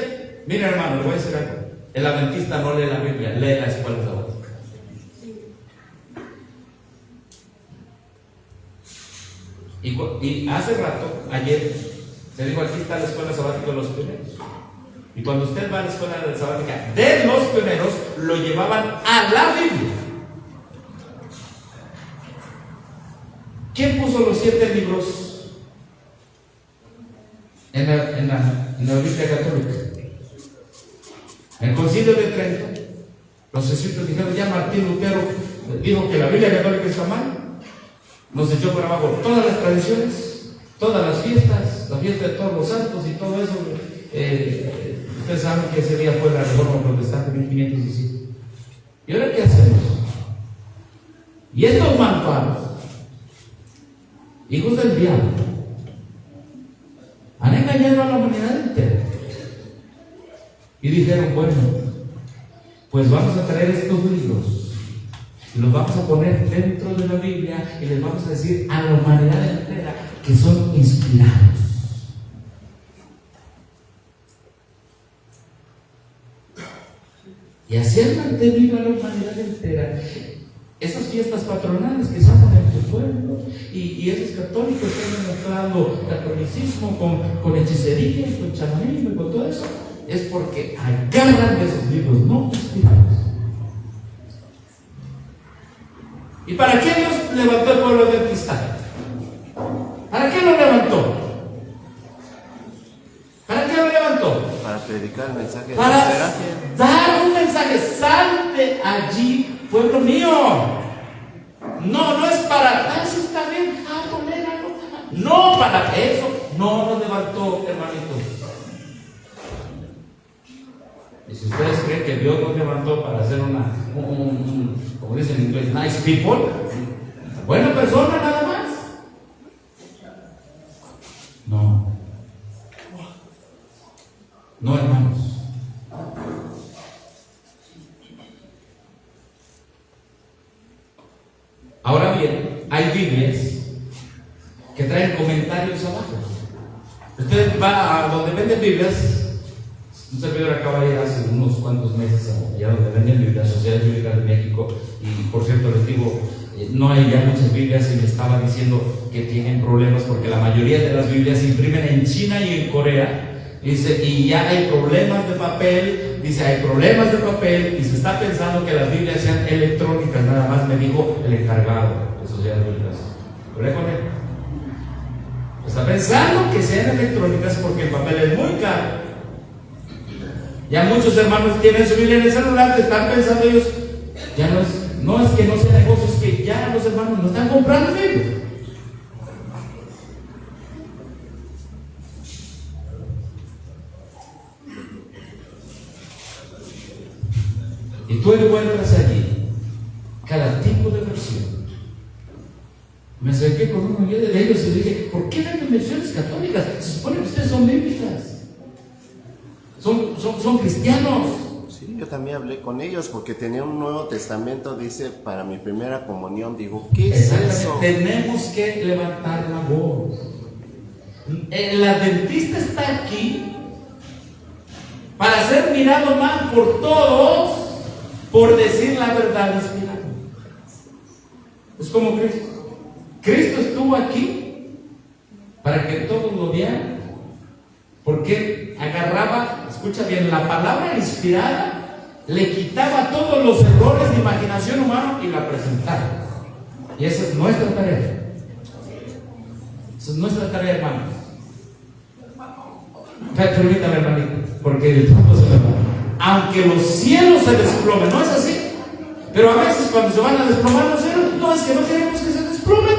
mira hermano, le voy a decir algo, el adventista no lee la Biblia, lee la escuela sabática. Y hace rato, ayer, se dijo, aquí está la escuela sabática de los pioneros. Y cuando usted va a la escuela sabática de los pioneros, lo llevaban a la Biblia. ¿Quién puso los 7 libros en la Biblia católica? En el Concilio de Trento, los jesuitas dijeron, ya Martín Lutero dijo que la Biblia católica está mal. Nos echó por abajo todas las tradiciones, todas las fiestas, la fiesta de todos los santos y todo eso. Ustedes saben que ese día fue la Reforma Protestante de 1517. ¿Y ahora qué hacemos? Y estos malvados, hijos del diablo, han engañado a la humanidad entera. Y dijeron, bueno, pues vamos a traer estos libros y los vamos a poner dentro de la Biblia y les vamos a decir a la humanidad entera que son inspirados. Y así han mantenido a la humanidad entera. Esas fiestas patronales que se hacen en tu pueblo y esos católicos que han mezclado catolicismo con hechicería, con chamanismo y con todo eso, es porque agarran de esos libros no inspirados. ¿Y para qué Dios levantó el pueblo adventista? ¿Para qué lo levantó? ¿Para qué lo levantó? Para predicar el mensaje de para la dar un mensaje. Sal de allí, pueblo mío. No es para, sí está bien, toléralo. No, para eso no lo levantó, hermanitos. Y si ustedes creen que Dios nos levantó para hacer como dicen en inglés, nice people, buena persona nada más. No, hermanos. Ahora bien, hay Biblias que traen comentarios abajo. Usted va a donde venden Biblias. Un servidor acaba de ir hace unos cuantos meses allá donde venden Biblias, Sociedad Bíblica de México, y por cierto les digo, no hay ya muchas Biblias, y me estaba diciendo que tienen problemas porque la mayoría de las Biblias se imprimen en China y en Corea, dice, y ya hay problemas de papel, dice, hay problemas de papel, y se está pensando que las Biblias sean electrónicas, nada más me dijo el encargado de Sociedad Bíblica. ¿Hablé con él? Está pensando que sean electrónicas porque el papel es muy caro. Ya muchos hermanos tienen su Biblia en el celular, que están pensando ellos, ya no es que no sea negocio, es que ya los hermanos no están comprando Biblia. Y tú encuentras allí cada tipo de versión. Me acerqué con uno de ellos y le dije, ¿por qué venden versiones católicas? Se supone que ustedes son bíblicas. Son cristianos. Sí, yo también hablé con ellos porque tenía un Nuevo Testamento, dice, para mi primera comunión. Digo, ¿qué es eso? Tenemos que levantar la voz. El adventista está aquí para ser mirado mal por todos, por decir la verdad inspirado. Es como Cristo. Cristo estuvo aquí para que todos lo vieran, porque agarraba, escucha bien, la palabra inspirada, le quitaba todos los errores de imaginación humana y la presentaba. Y esa es nuestra tarea. Esa es nuestra tarea, hermanos. Permítame, hermanito, porque el tiempo se me va. Aunque los cielos se desplomen, ¿no es así? Pero a veces cuando se van a desplomar los cielos, no, es que no queremos que se desplomen.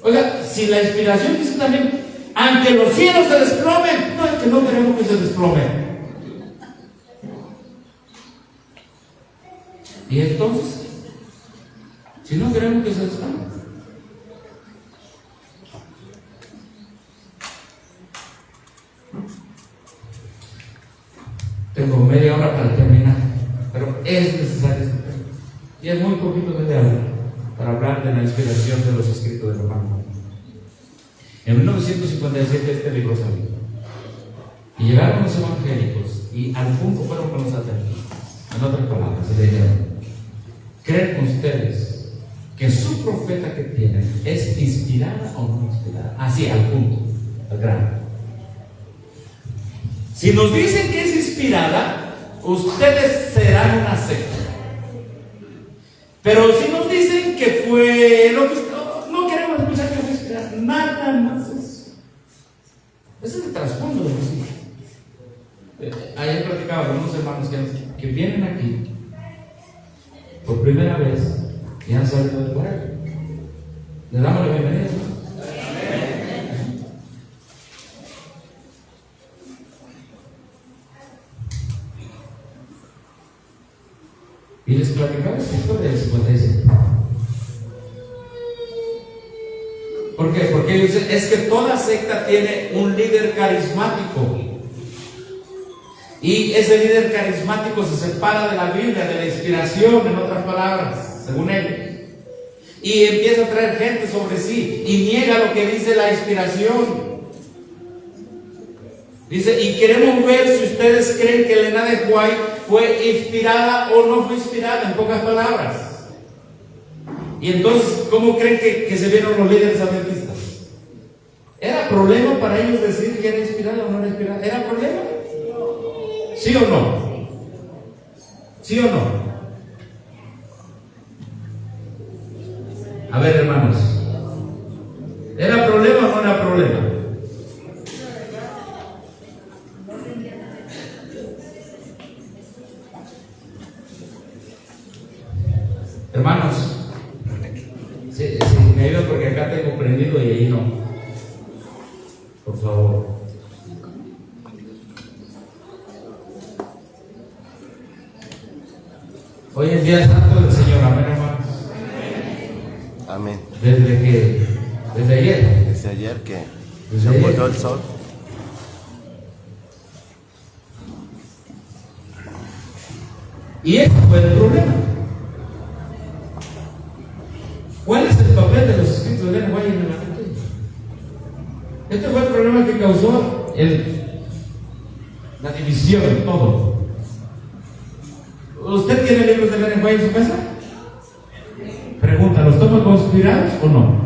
Oiga, si la inspiración dice también, aunque los cielos se desplomen, no, es que no queremos que se desplomen. Y entonces, si no queremos que se desplomen, tengo media hora para terminar, pero es necesario este tema. Y es muy poquito media hora para hablar de la inspiración de los escritos de Romano. En 1957 este libro salió. Y llegaron los evangélicos y al punto fueron con los adventistas. En otras palabras, se le dijeron: ¿creen ustedes que su profeta que tienen es inspirada o no inspirada? Así, al punto, al grano. Si nos dicen que es inspirada, ustedes serán una secta. Pero si nos dicen que fue lo que no queremos escuchar que fue inspirada, nada más eso. Ese es el trasfondo de los hijos. Ayer platicaba con unos hermanos que vienen aquí por primera vez y han salido del cuarto. Les damos la bienvenida, ¿no? Y les platicaba esta historia del 57. ¿Por qué? Porque ellos dicen, es que toda secta tiene un líder carismático. Y ese líder carismático se separa de la Biblia, de la inspiración, en otras palabras, según ellos. Y empieza a traer gente sobre sí y niega lo que dice la inspiración. Dice, y queremos ver si ustedes creen que Elena de White fue inspirada o no fue inspirada, en pocas palabras. Y entonces, ¿cómo creen que se vieron los líderes adventistas? ¿Era problema para ellos decir que era inspirada o no era inspirada? ¿Era problema? ¿Sí o no? ¿Sí o no? A ver, hermanos, ¿era problema o no era problema? Hermanos, si me ayudan porque acá tengo prendido y ahí no. Por favor. Hoy es día santo del Señor, amén, hermanos. Amén. Desde ayer. Desde ayer que se ocultó el sol. Y ese fue el problema. ¿Cuál es el papel de los escritos de Elena White en el Evangelio? Este fue el problema que causó la división, todo. ¿Usted tiene libros de Elena White en su casa? Pregunta, ¿los toma conspirados o no?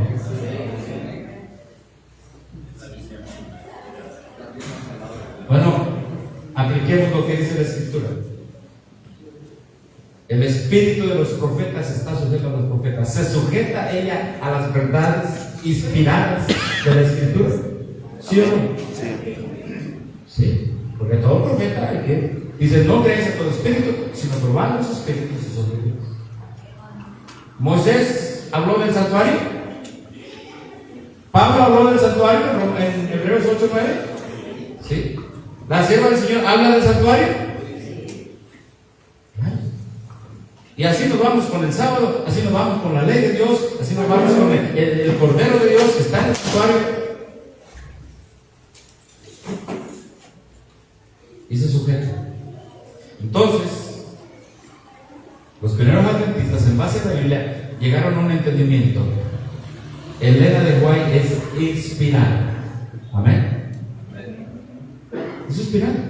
Bueno, apliquemos lo que dice la Escritura. El espíritu de los profetas está sujeto a los profetas. ¿Se sujeta ella a las verdades inspiradas de la Escritura? ¿Sí o no? Sí. Porque todo profeta hay que dice, no creéis a todo espíritu, sino probad los espíritus y son de Dios. Moisés habló del santuario. Pablo habló del santuario en Hebreos 8:9. ¿Sí? La sierva del Señor habla del santuario. Y así nos vamos con el sábado, así nos vamos con la ley de Dios, así nos vamos con el Cordero de Dios que está en el santuario. Y se sujeta. Entonces, los primeros adventistas, en base a la Biblia, llegaron a un entendimiento. Elena de White es inspirada. Amén. Es inspirada.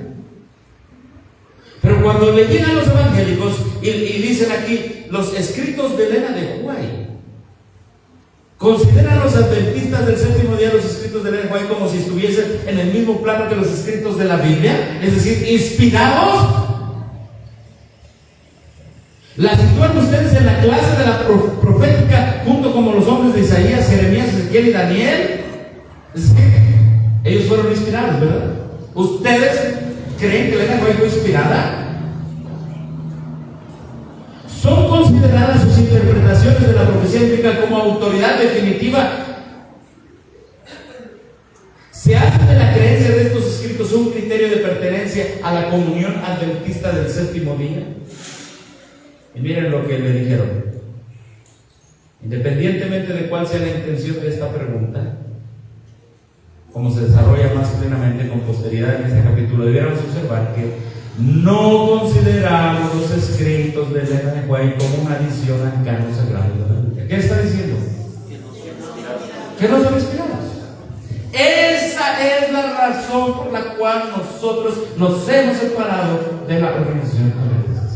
Pero cuando cuando le llegan los evangélicos y dicen aquí los escritos de Elena de White, consideran los adventistas del séptimo día los escritos de Elena de White como si estuviesen en el mismo plano que los escritos de la Biblia, es decir, inspirados. La sitúan ustedes en la clase de la profética junto como los hombres de Isaías, Jeremías, Ezequiel y Daniel. Es decir, ellos fueron inspirados, ¿verdad? ¿Ustedes creen que Elena White fue inspirada? ¿Son consideradas sus interpretaciones de la profecía bíblica como autoridad definitiva? ¿Se hace de la creencia de estos escritos un criterio de pertenencia a la comunión adventista del séptimo día? Y miren lo que le dijeron. Independientemente de cuál sea la intención de esta pregunta, como se desarrolla más plenamente con posteridad en este capítulo, debiéramos observar que no consideramos los escritos de Elena de White como una adición al canon sagrado de la Biblia. ¿Qué está diciendo? Que no son inspirados. Esa es la razón por la cual nosotros nos hemos separado de la organización adventista.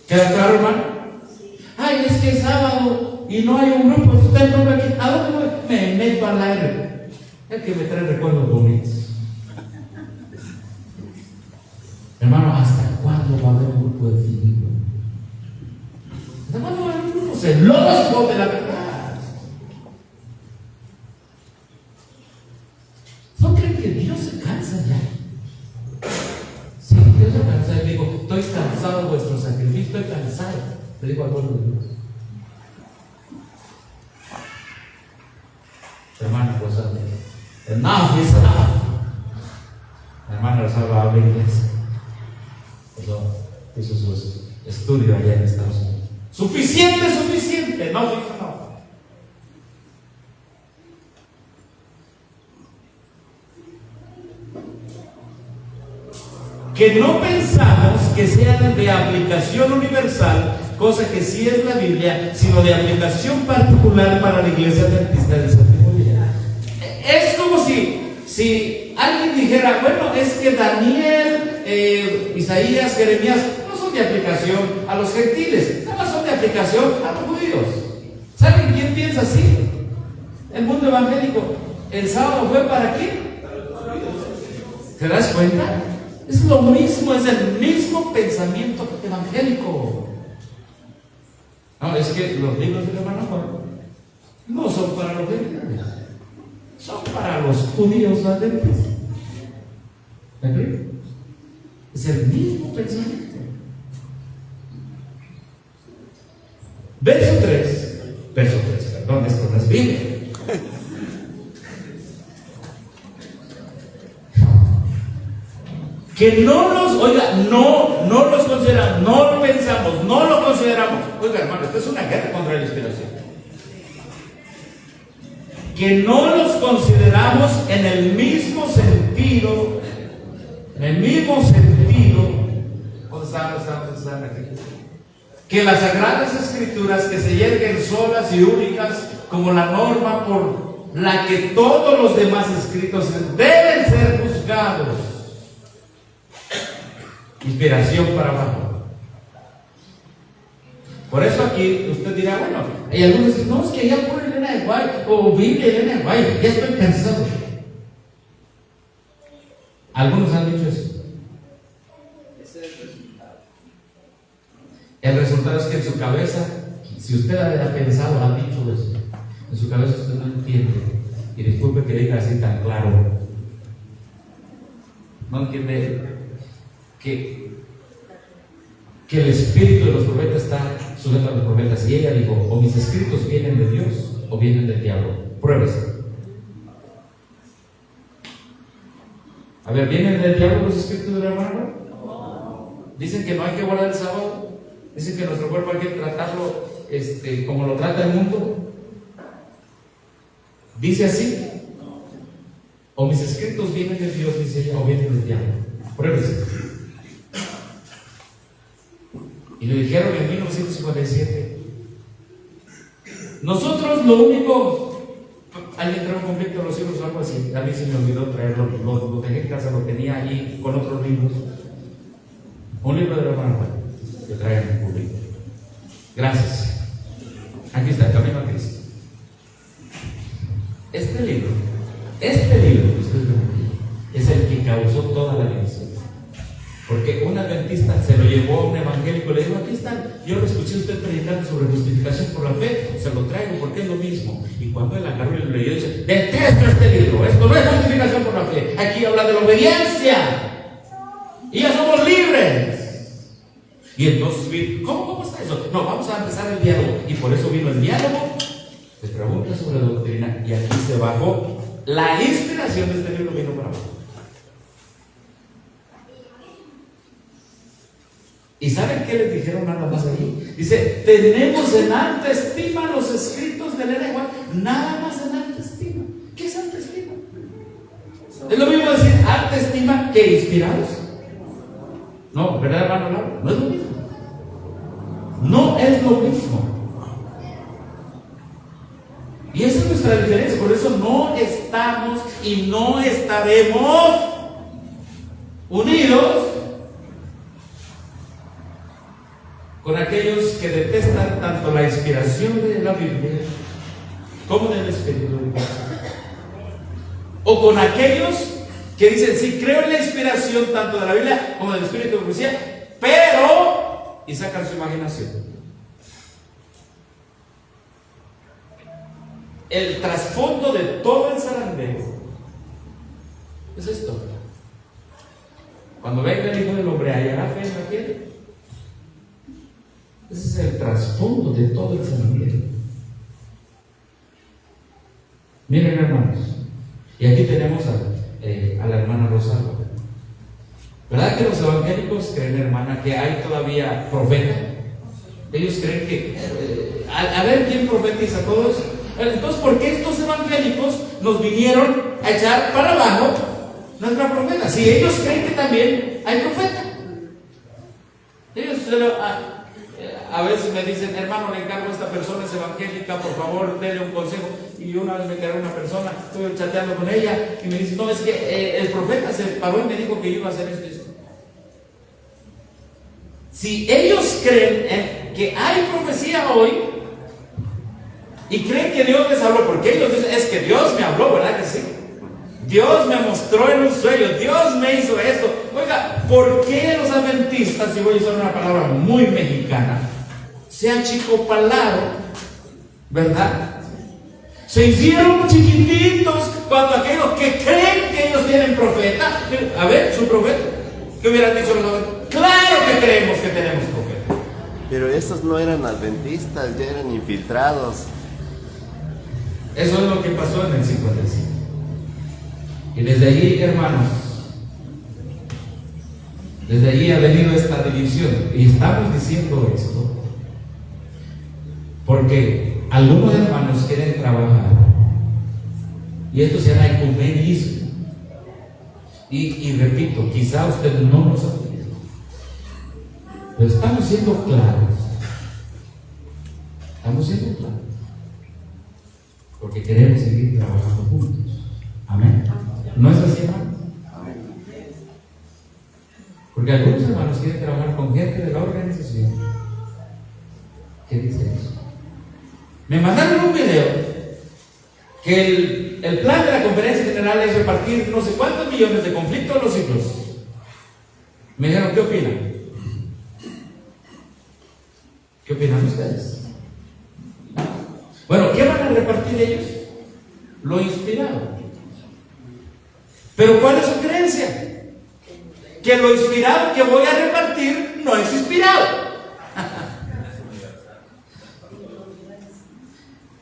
¿Queda claro, hermano? Ay, es que es sábado y no hay un grupo. Usted no ve aquí. ¿A dónde voy? Me meto al aire. Es que me trae recuerdos bonitos. Hermano, ¿hasta cuándo va a haber un grupo definido? ¿Hasta cuándo va a haber un grupo celoso de la verdad? ¿No creen que Dios se cansa ya? Sí, Dios se cansa. Le digo, estoy cansado de vuestro sacrificio, estoy cansado. Le digo al pueblo de Dios. Hermano, pues enough is enough. Hermano Rosalba habla inglés. Hizo su estudio allá en Estados Unidos. Suficiente, suficiente. No, no. Que no pensamos que sean de aplicación universal, cosa que sí es la Biblia, sino de aplicación particular para la iglesia adventista del séptimo día. Es como si alguien dijera, bueno, es que Daniel, Isaías, Jeremías no son de aplicación a los gentiles, nada más son de aplicación a los judíos. ¿Saben quién piensa así? El mundo evangélico. ¿El sábado fue para quién? ¿Te das cuenta? Es lo mismo, es el mismo pensamiento evangélico. No, es que los libros del hermano Juan no son para los gentiles, son para los judíos adventistas. ¿Me Es el mismo pensamiento. Verso 3, perdón, esto no es Biblia. Que no los, oiga, no los consideramos, no lo pensamos, no lo consideramos. Oiga, hermano, esto es una guerra contra la inspiración. Que no los consideramos en el mismo sentido, que las Sagradas Escrituras, que se yerguen solas y únicas como la norma por la que todos los demás escritos deben ser juzgados. Inspiración para abajo. Por eso aquí usted dirá, bueno, hay algunos que dicen, no, es que ya pone Elena de White o Biblia Elena de White, ya estoy cansado. Algunos han dicho eso. El resultado es que en su cabeza, si usted ha pensado, ha dicho eso, en su cabeza usted no entiende, y disculpe que diga así tan claro, no entiende que el espíritu de los profetas está sujeto a los profetas. Y ella dijo, o mis escritos vienen de Dios o vienen del diablo. Pruébese. A ver, ¿vienen del diablo los escritos de la hermana? Dicen que no hay que guardar el sábado. Dicen que nuestro cuerpo hay que tratarlo como lo trata el mundo. Dice así, o mis escritos vienen de Dios, dice ella, o vienen del diablo. Pruébese. Y lo dijeron en 1957. Nosotros lo único, alguien trajo un conflicto de los libros o algo así, a mí se me olvidó traerlo, lo dejé en casa, lo tenía ahí con otros libros. Un libro del hermano Juan, que trae en público. Gracias. Aquí está, el Camino a Cristo. Este libro que ustedes ven aquí, es el que causó toda la división. Porque un adventista se lo llevó a un evangélico y le dijo: aquí están, yo lo escuché usted predicando sobre justificación por la fe, se lo traigo porque es lo mismo. Y cuando él agarró y lo leyó, dice: detesto este libro, esto no es justificación por la fe, aquí habla de la obediencia y ya somos libres. Y entonces, ¿cómo está eso? No, vamos a empezar el diálogo. Y por eso vino el diálogo. Les pregunta sobre la doctrina y aquí se bajó la inspiración de este libro, vino para abajo. ¿Y saben qué les dijeron nada más ahí? Dice: tenemos en alta estima los escritos de Elena White. Nada más en alta estima. ¿Qué es alta estima? Es lo mismo decir alta estima que inspirados. No, ¿verdad, hermano Laura? No es lo mismo. No es lo mismo. Y esa es nuestra diferencia. Por eso no estamos y no estaremos unidos con aquellos que detestan tanto la inspiración de la Biblia como del Espíritu de Dios, o con aquellos que dicen: sí, creo en la inspiración tanto de la Biblia como del Espíritu de profecía, pero, y sacan su imaginación. El trasfondo de todo el zarandeo es esto: cuando venga el Hijo del Hombre, ¿hallará fe en la tierra? Ese es el trasfondo de todo el zarandeo. Miren, hermanos, y aquí tenemos a la hermana Rosalba. ¿Verdad que los evangélicos creen, hermana, que hay todavía profeta? Ellos creen que a ver quién profetiza todo eso. Entonces, ¿por qué estos evangélicos nos vinieron a echar para abajo nuestra profeta? Si ellos creen que también hay profeta. Ellos a veces me dicen: hermano, le encargo a esta persona, es evangélica, por favor, denle un consejo. Y una vez me quedé una persona, estuve chateando con ella y me dice: no, es que el profeta se paró y me dijo que yo iba a hacer esto y esto. Si ellos creen que hay profecía hoy y creen que Dios les habló, porque ellos dicen: es que Dios me habló, ¿verdad que sí? Dios me mostró en un sueño, Dios me hizo esto. Oiga, ¿por qué los adventistas, y voy a usar una palabra muy mexicana, se achicopalaron, ¿verdad? Se hicieron chiquititos cuando aquellos que creen que ellos tienen profeta, a ver, su profeta, ¿qué hubieran dicho los jóvenes? Claro que creemos que tenemos profeta. Pero esos no eran adventistas, ya eran infiltrados. Eso es lo que pasó en el 55. Y desde allí, hermanos, desde allí ha venido esta división. Y estamos diciendo esto porque algunos hermanos quieren trabajar, y esto se llama ecumenismo. Y repito, quizá usted no lo sabía, pero estamos siendo claros. Estamos siendo claros porque queremos seguir trabajando juntos. Amén. ¿No es así, hermano? Porque algunos hermanos quieren trabajar con gente de la organización. ¿Qué dice eso? Me mandaron un video que el plan de la conferencia general es repartir no sé cuántos millones de conflictos a los hijos. Me dijeron: ¿qué opinan? ¿Qué opinan ustedes? Bueno, ¿qué van a repartir ellos? Lo inspirado. ¿Pero cuál es su creencia? Que lo inspirado que voy a repartir no es inspirado.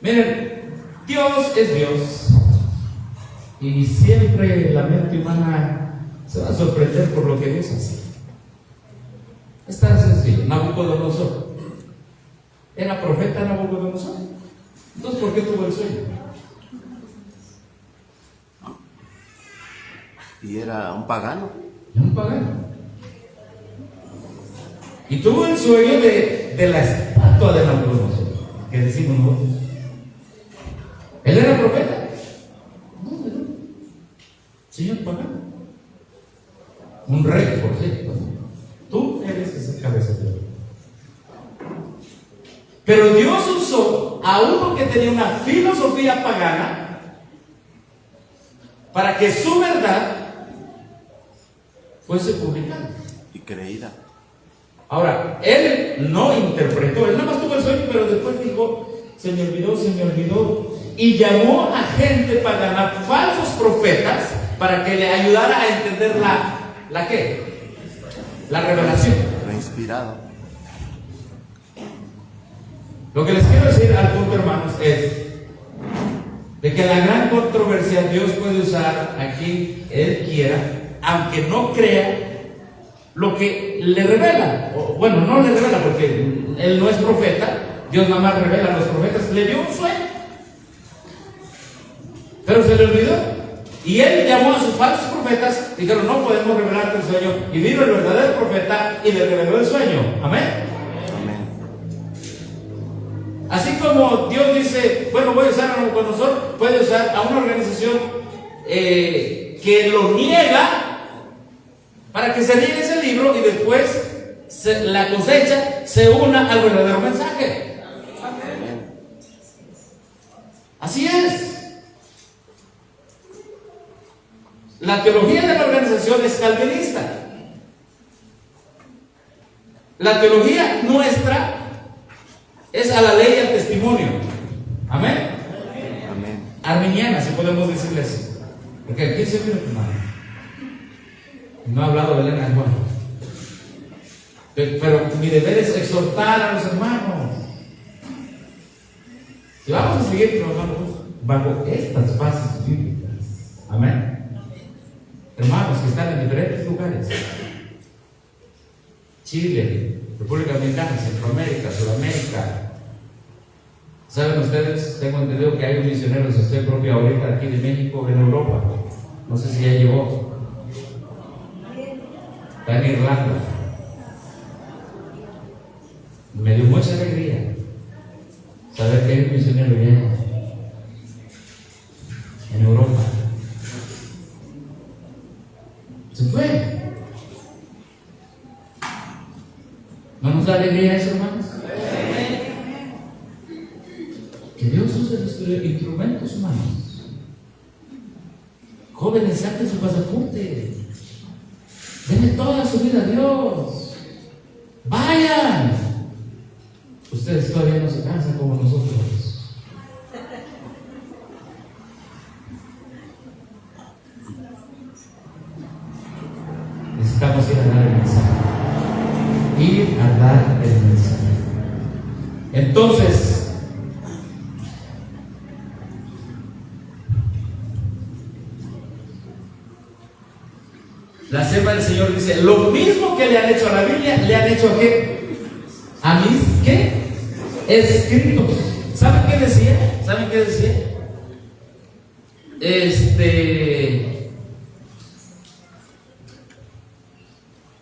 Miren, Dios es Dios, y siempre la mente humana se va a sorprender por lo que Dios hace. Es tan sencillo. Nabucodonosor era profeta. Nabucodonosor, entonces, ¿por qué tuvo el sueño? Y era un pagano. Un pagano. Y tuvo el sueño de la estatua de Nabucodonosor, que decimos nosotros. ¿Él era profeta? No, no. Señor pagano. Un rey, por cierto. Tú eres Pero Dios usó a uno que tenía una filosofía pagana para que su verdad fuese publicada y creída. Ahora, él no interpretó, él nada más tuvo el sueño, pero después dijo, se me olvidó, y llamó a gente pagana, falsos profetas, para que le ayudara a entender ¿la qué? La revelación. Lo inspirado. Lo que les quiero decir al punto, hermanos, es de que la gran controversia Dios puede usar a quien Él quiera, aunque no crea lo que le revela. Bueno, no le revela porque Él no es profeta, Dios nada más revela a los profetas, le dio un sueño, pero se le olvidó. Y Él llamó a sus falsos profetas, dijeron, no podemos revelarte el sueño. Y vino el verdadero profeta y le reveló el sueño. Amén. Así como Dios dice, bueno, voy a usar a Nabucodonosor, puede usar a una organización que lo niega para que se niegue ese libro y después la cosecha se una al verdadero mensaje. Así es. La teología de la organización es calvinista. La teología nuestra es a la ley y al testimonio. Amén. Amén. Arminiana, si podemos decirle así. Porque aquí se viene tu mano. No ha hablado de Elena Juan. Pero mi deber es exhortar a los hermanos. Si vamos a seguir trabajando bajo estas bases bíblicas. Amén. Hermanos que están en diferentes lugares: Chile, República Dominicana, Centroamérica, Sudamérica. ¿Saben ustedes? Tengo entendido que hay un misionero, estoy propio ahorita aquí de México, en Europa. No sé si ya llegó. Está en Irlanda. Me dio mucha alegría saber que hay un misionero ya en Europa. Se fue. ¿No nos da alegría eso, hermanos? Que Dios use los instrumentos humanos. Jóvenes, saquen su pasaporte. Denle toda su vida a Dios. Vayan. Ustedes todavía no se cansan como nosotros. Necesitamos ir a dar el mensaje. Ir a dar el mensaje. Entonces, la sierva del Señor dice: lo mismo que le han hecho a la Biblia, le han hecho a qué? A mis ¿qué? Escritos. ¿Saben qué decía? ¿Saben qué decía?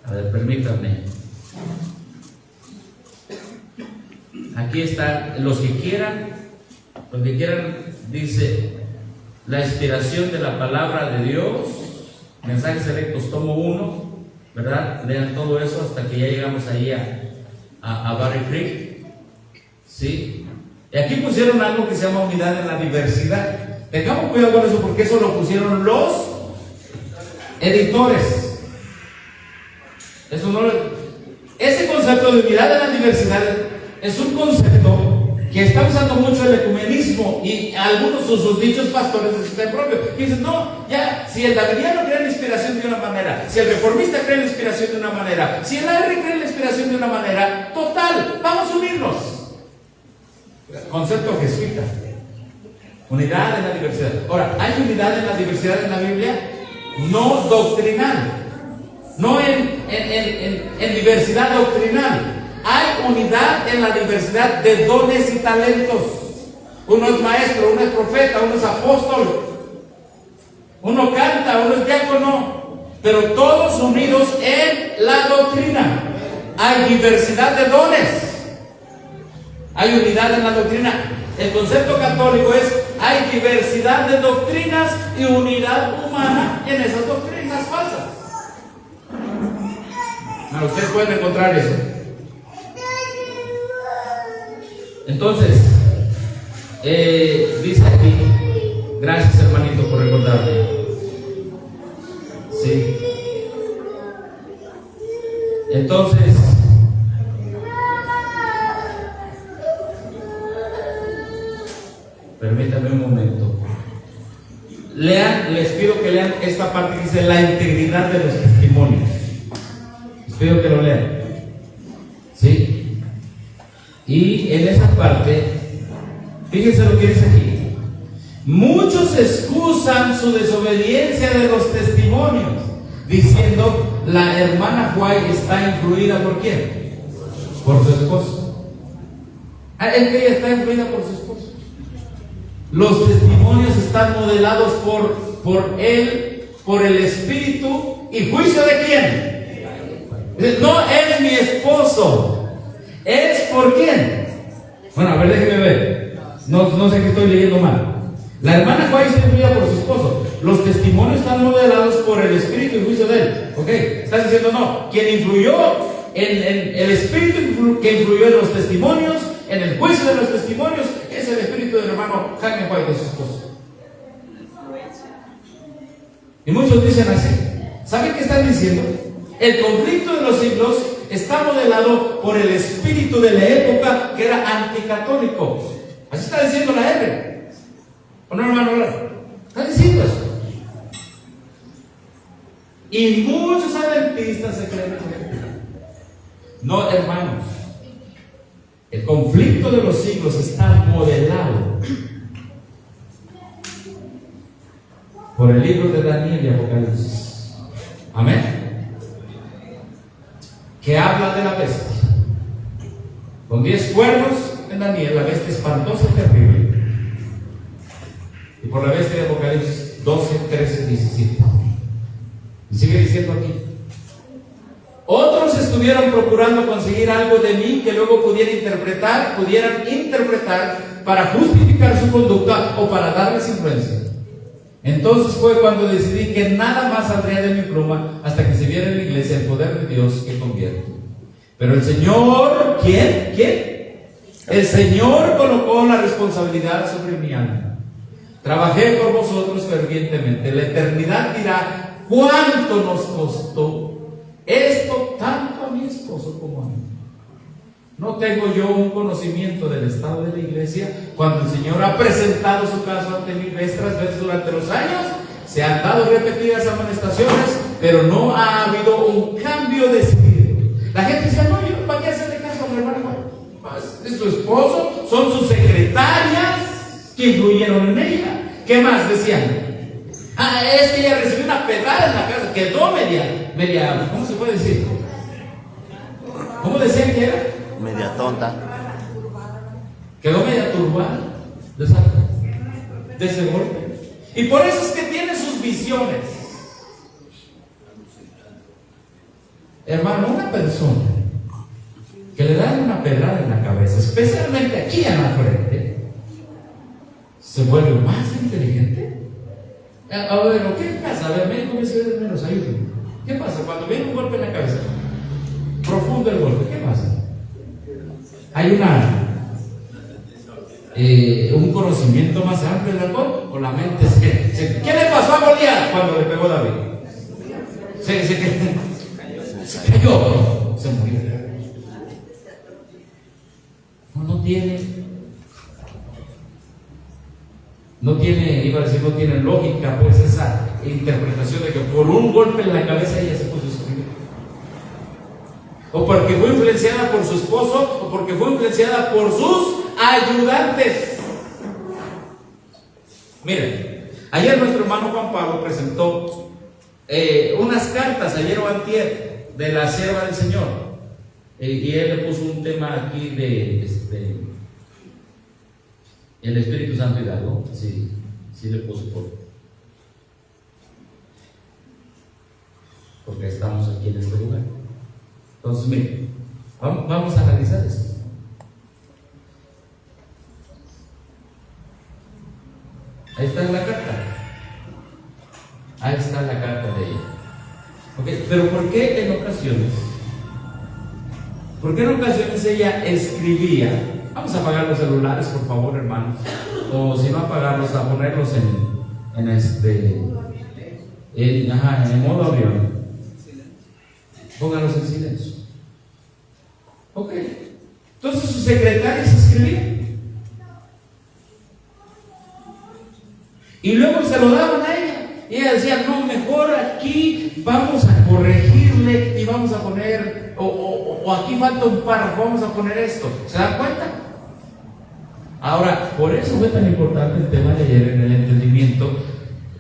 A ver, permítanme. Aquí están los que quieran, dice la inspiración de la palabra de Dios, mensajes selectos, tomo 1, ¿verdad? Lean todo eso hasta que ya llegamos ahí a Barry Creek, ¿sí? Y aquí pusieron algo que se llama unidad en la diversidad. Tengamos cuidado con eso, porque eso lo pusieron los editores. Eso no ese concepto de unidad en la diversidad es un concepto que está usando mucho el ecumenismo, y algunos de sus dichos pastores de sistema propio que dicen: no, ya, si el daviniano cree en la inspiración de una manera, si el reformista cree en la inspiración de una manera, si el AR cree en la inspiración de una manera, total, vamos a unirnos. Concepto jesuita. Unidad en la diversidad. Ahora, ¿hay unidad en la diversidad en la Biblia? No doctrinal, no en diversidad doctrinal. Hay unidad en la diversidad de dones y talentos. Uno es maestro, uno es profeta, uno es apóstol, uno canta, uno es diácono, pero todos unidos en la doctrina. Hay diversidad de dones, hay unidad en la doctrina. El concepto católico es: hay diversidad de doctrinas y unidad humana en esas doctrinas falsas. Bueno, ustedes pueden encontrar eso. Entonces, dice aquí, gracias hermanito por recordarme. Sí. Entonces, permítanme un momento. Lean, les pido que lean esta parte que dice la integridad de los testimonios. Les pido que lo lean. ¿Sí? Y en esa parte, fíjense lo que dice aquí. Muchos excusan su desobediencia de los testimonios, diciendo, la hermana White está influida ¿por quién? Por su esposo. Es que ella está influida por su esposo. Los testimonios están modelados por él, por el Espíritu. ¿Y juicio de quién? No es mi esposo. ¿Es por quién? Bueno, a ver, déjeme ver. No sé que estoy leyendo mal. La hermana White está influida por su esposo. Los testimonios están modelados por el Espíritu y juicio de él. ¿Ok? Estás diciendo no. Quien influyó en el Espíritu que influyó en los testimonios, en el juicio de los testimonios, es el Espíritu del hermano Jaime White, de su esposo. Y muchos dicen así. ¿Saben qué están diciendo? El conflicto de los siglos está modelado por el espíritu de la época que era anticatólico. Así está diciendo la R. ¿O no, hermano? Está diciendo eso. Y muchos adventistas se creen eso. No, hermanos. El conflicto de los siglos está modelado por el libro de Daniel y Apocalipsis. Amén. Que habla de la bestia. Con 10 cuernos en Daniel, la bestia espantosa y terrible. Y por la bestia de Apocalipsis 12, 13, 17. Y sigue diciendo aquí. Otros estuvieron procurando conseguir algo de mí que luego pudieran interpretar para justificar su conducta o para darles influencia. Entonces fue cuando decidí que nada más saldría de mi pluma hasta que se viera en la iglesia el poder de Dios que convierte. Pero el Señor, ¿quién? El Señor colocó la responsabilidad sobre mi alma. Trabajé por vosotros fervientemente. La eternidad dirá cuánto nos costó esto tanto a mi esposo como a mí. No tengo yo un conocimiento del estado de la iglesia cuando el Señor ha presentado su caso ante mí vez tras vez durante los años. Se han dado repetidas amonestaciones, pero no ha habido un cambio decidido. La gente dice, no, yo ¿para qué hacerle caso a mi hermano? Es su esposo, son sus secretarias que influyeron en ella. ¿Qué más decían? Es que ella recibió una pedrada en la casa, quedó media, ¿cómo se puede decir? ¿Cómo decían que era? Media tonta. Quedó media turbada de ese golpe. Y por eso es que tiene sus visiones. Hermano, una persona que le dan una pedrada en la cabeza, especialmente aquí en la frente, se vuelve más inteligente. A ver, ¿qué pasa? A ver, médico, menos ayúdenme. ¿Qué pasa? Cuando viene un golpe en la cabeza, profundo el golpe, ¿qué pasa? Hay un conocimiento más amplio del alcohol, o la mente ¿qué le pasó a Goliat cuando le pegó David? Se cayó, se murió. No tiene lógica, pues, esa interpretación de que por un golpe en la cabeza ella se puso a escribir. O porque fue influenciada por su esposo, o porque fue influenciada por sus ayudantes. Miren, ayer nuestro hermano Juan Pablo presentó unas cartas, ayer o antier, de la sierva del Señor. Y él le puso un tema aquí de el Espíritu Santo y algo. Sí le puso porque estamos aquí en este lugar. Entonces, miren, vamos a analizar esto. Ahí está la carta. Ahí está la carta de ella. Okay, pero ¿por qué en ocasiones ella escribía Vamos a apagar los celulares, por favor, hermanos. O si no apagarlos, a ponerlos en modo avión. Pónganlos en silencio. Ok. Entonces sus secretarias escribían. Y luego se lo daban a ella. Y ella decía, no, mejor aquí vamos a corregirle y vamos a poner, o aquí falta un párrafo, vamos a poner esto. ¿Se dan cuenta? Ahora, por eso fue tan importante el tema de ayer en el entendimiento.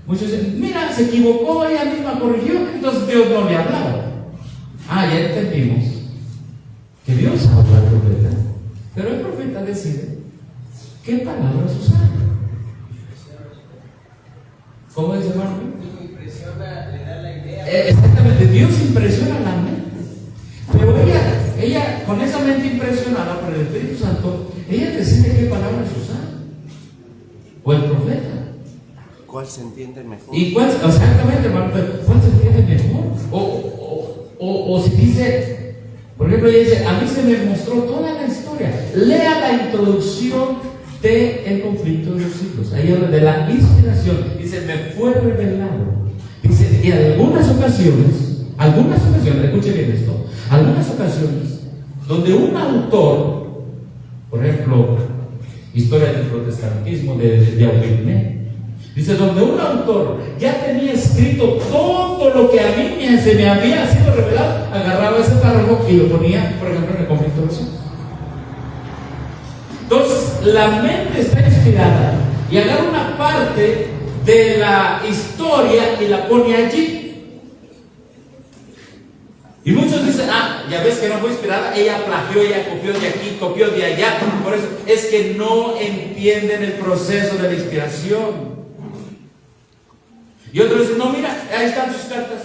Muchos dicen, mira, se equivocó, ella misma corrigió, entonces Dios no le hablaba. Ya entendimos que Dios habla al profeta, pero el profeta decide qué palabras usar. ¿Cómo dice hermano? Impresiona, le da la idea. Exactamente, Dios impresiona la mente. Pero ella, con esa mente impresionada por el Espíritu Santo, ella decide qué palabras usar. O el profeta. ¿Cuál se entiende mejor? ¿Y cuál? Exactamente, hermano, ¿cuál se entiende mejor? O si dice, por ejemplo, ella dice, a mí se me mostró toda la historia. Lea la introducción del conflicto de los siglos. Ahí habla de la inspiración. Dice, me fue revelado. Dice, y en algunas ocasiones, escuche bien esto, algunas ocasiones, donde un autor, por ejemplo, historia del protestantismo de Aubigné, dice, donde un autor ya tenía escrito todo lo que a mí se me había sido revelado, agarraba ese párrafo y lo ponía, por ejemplo, en el conflicto de los siglos. Entonces, la mente está inspirada y agarra una parte de la historia y la pone allí. Y muchos dicen, ya ves que no fue inspirada, ella plagió, ella copió de aquí, copió de allá. Por eso es que no entienden el proceso de la inspiración. Y otros dicen, no, mira, ahí están sus cartas.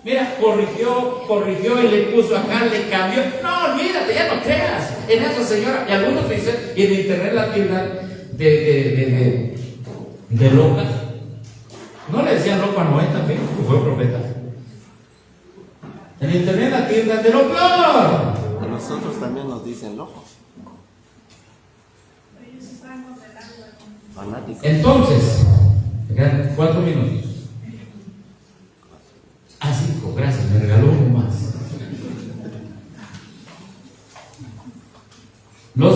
Mira, corrigió y le puso acá, le cambió. No, olvídate, ya no creas en esa señora. Y algunos dicen, y en internet la tildan de loca. No le decían loco a Noé también, que fue profeta. En internet la tildan de lo peor. A nosotros también nos dicen locos. Fanáticos. Entonces, 4 minutos. 5, gracias, me regaló uno más. Los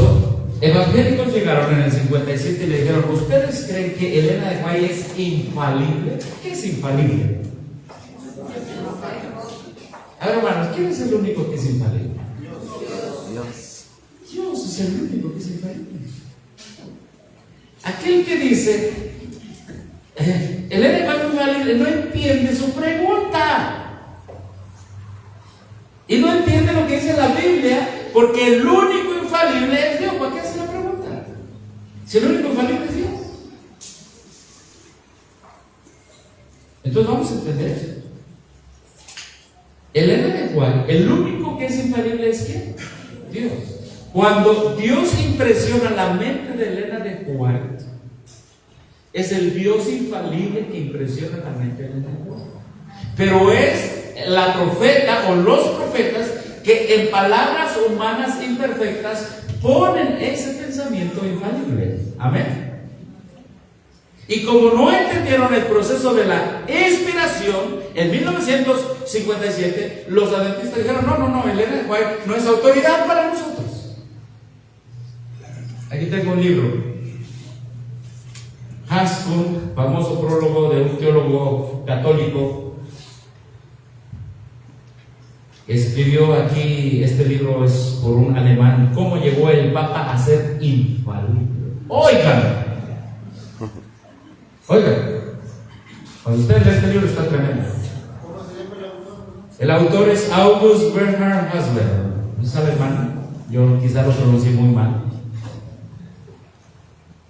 evangélicos llegaron en el 57 y le dijeron, ¿ustedes creen que Elena de White es infalible? ¿Qué es infalible? A ver, hermanos, ¿quién es el único que es infalible? Dios es el único que es infalible. Aquel que dice Elena de White es infalible no entiende su pregunta. Y no entiende lo que dice la Biblia, porque el único infalible es Dios. ¿Para qué hace la pregunta? Si el único infalible es Dios. Entonces vamos a entender eso. Elena de White, el único que es infalible es ¿quién? Dios. Cuando Dios impresiona la mente de Elena de White, es el Dios infalible que impresiona la mente de Elena de White. Pero es la profeta o los profetas que en palabras humanas imperfectas ponen ese pensamiento infalible. Amén. Y como no entendieron el proceso de la inspiración, en 1957 los adventistas dijeron, no, Elena de White no es autoridad para nosotros. Aquí tengo un libro, Hans Kung, famoso prólogo de un teólogo católico. Escribió aquí, este libro es por un alemán, ¿cómo llegó el Papa a ser infalible? Oigan, cuando usted lee este libro está tremendo. El autor es August Bernhard Hasler, ¿no es alemán? Yo quizá lo pronuncié muy mal.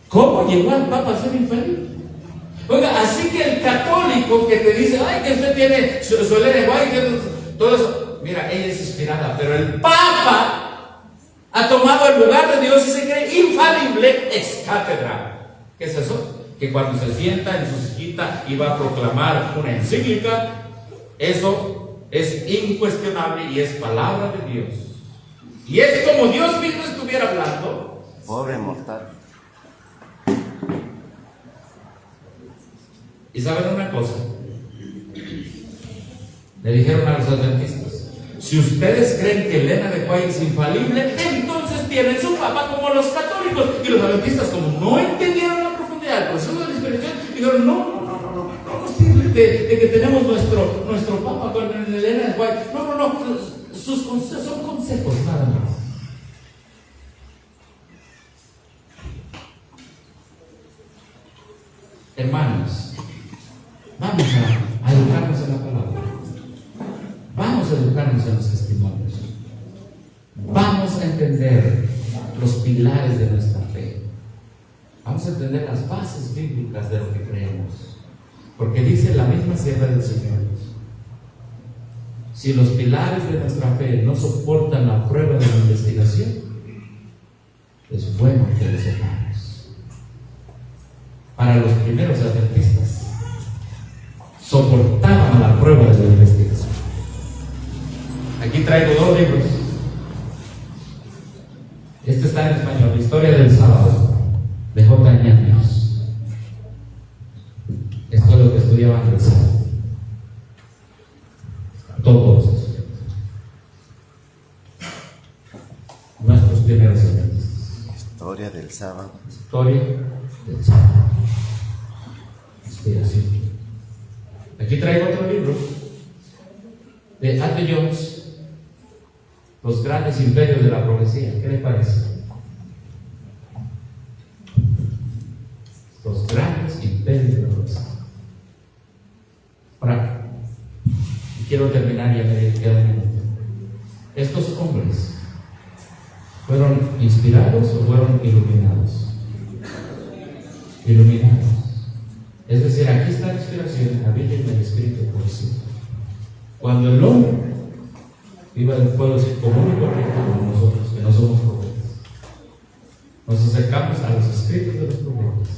¿Cómo llegó el Papa a ser infalible? Oiga, así que el católico que te dice, que usted tiene su Elena de White, todo eso. Mira, ella es inspirada, pero el Papa ha tomado el lugar de Dios y se cree infalible ex cátedra. ¿Qué es eso? Que cuando se sienta en su sillita y va a proclamar una encíclica, eso es incuestionable y es palabra de Dios. Y es como Dios mismo estuviera hablando, Pobre mortal. Y saben una cosa, le dijeron a los adventistas: si ustedes creen que Elena de White es infalible, entonces tienen su papa como los católicos. Y los adventistas, como no entendieron la profundidad del proceso de la inspiración, dijeron: no nos sirve de que tenemos nuestro papa con Elena de White. No, sus consejos son consejos nada más. Hermanos, vamos a educarnos en la palabra. Vamos a educarnos en los testimonios. Vamos a entender los pilares de nuestra fe. Vamos a entender las bases bíblicas de lo que creemos. Porque dice la misma sierva del Señor: si los pilares de nuestra fe no soportan la prueba de la investigación, es bueno que los sepamos. Para los primeros adventistas, soportaban la prueba de la investigación. Aquí traigo 2 libros. Este está en español: La historia del sábado, de J. Ñaños. Esto es lo que estudiaban el sábado. Todos nuestros primeros adventistas. Historia del sábado. Historia del sábado. Inspiración. Aquí traigo otro libro de A.T. Jones, Los grandes imperios de la profecía. ¿Qué les parece? Los grandes imperios de la profecía. Ahora, quiero terminar, ya me queda un minuto. Estos hombres ¿fueron inspirados o fueron iluminados? Iluminados. Es decir, aquí está la inspiración, la Biblia y el Espíritu por sí. Cuando el hombre viva del pueblo común y correcto como nosotros, que no somos profetas, nos acercamos a los escritos de los profetas,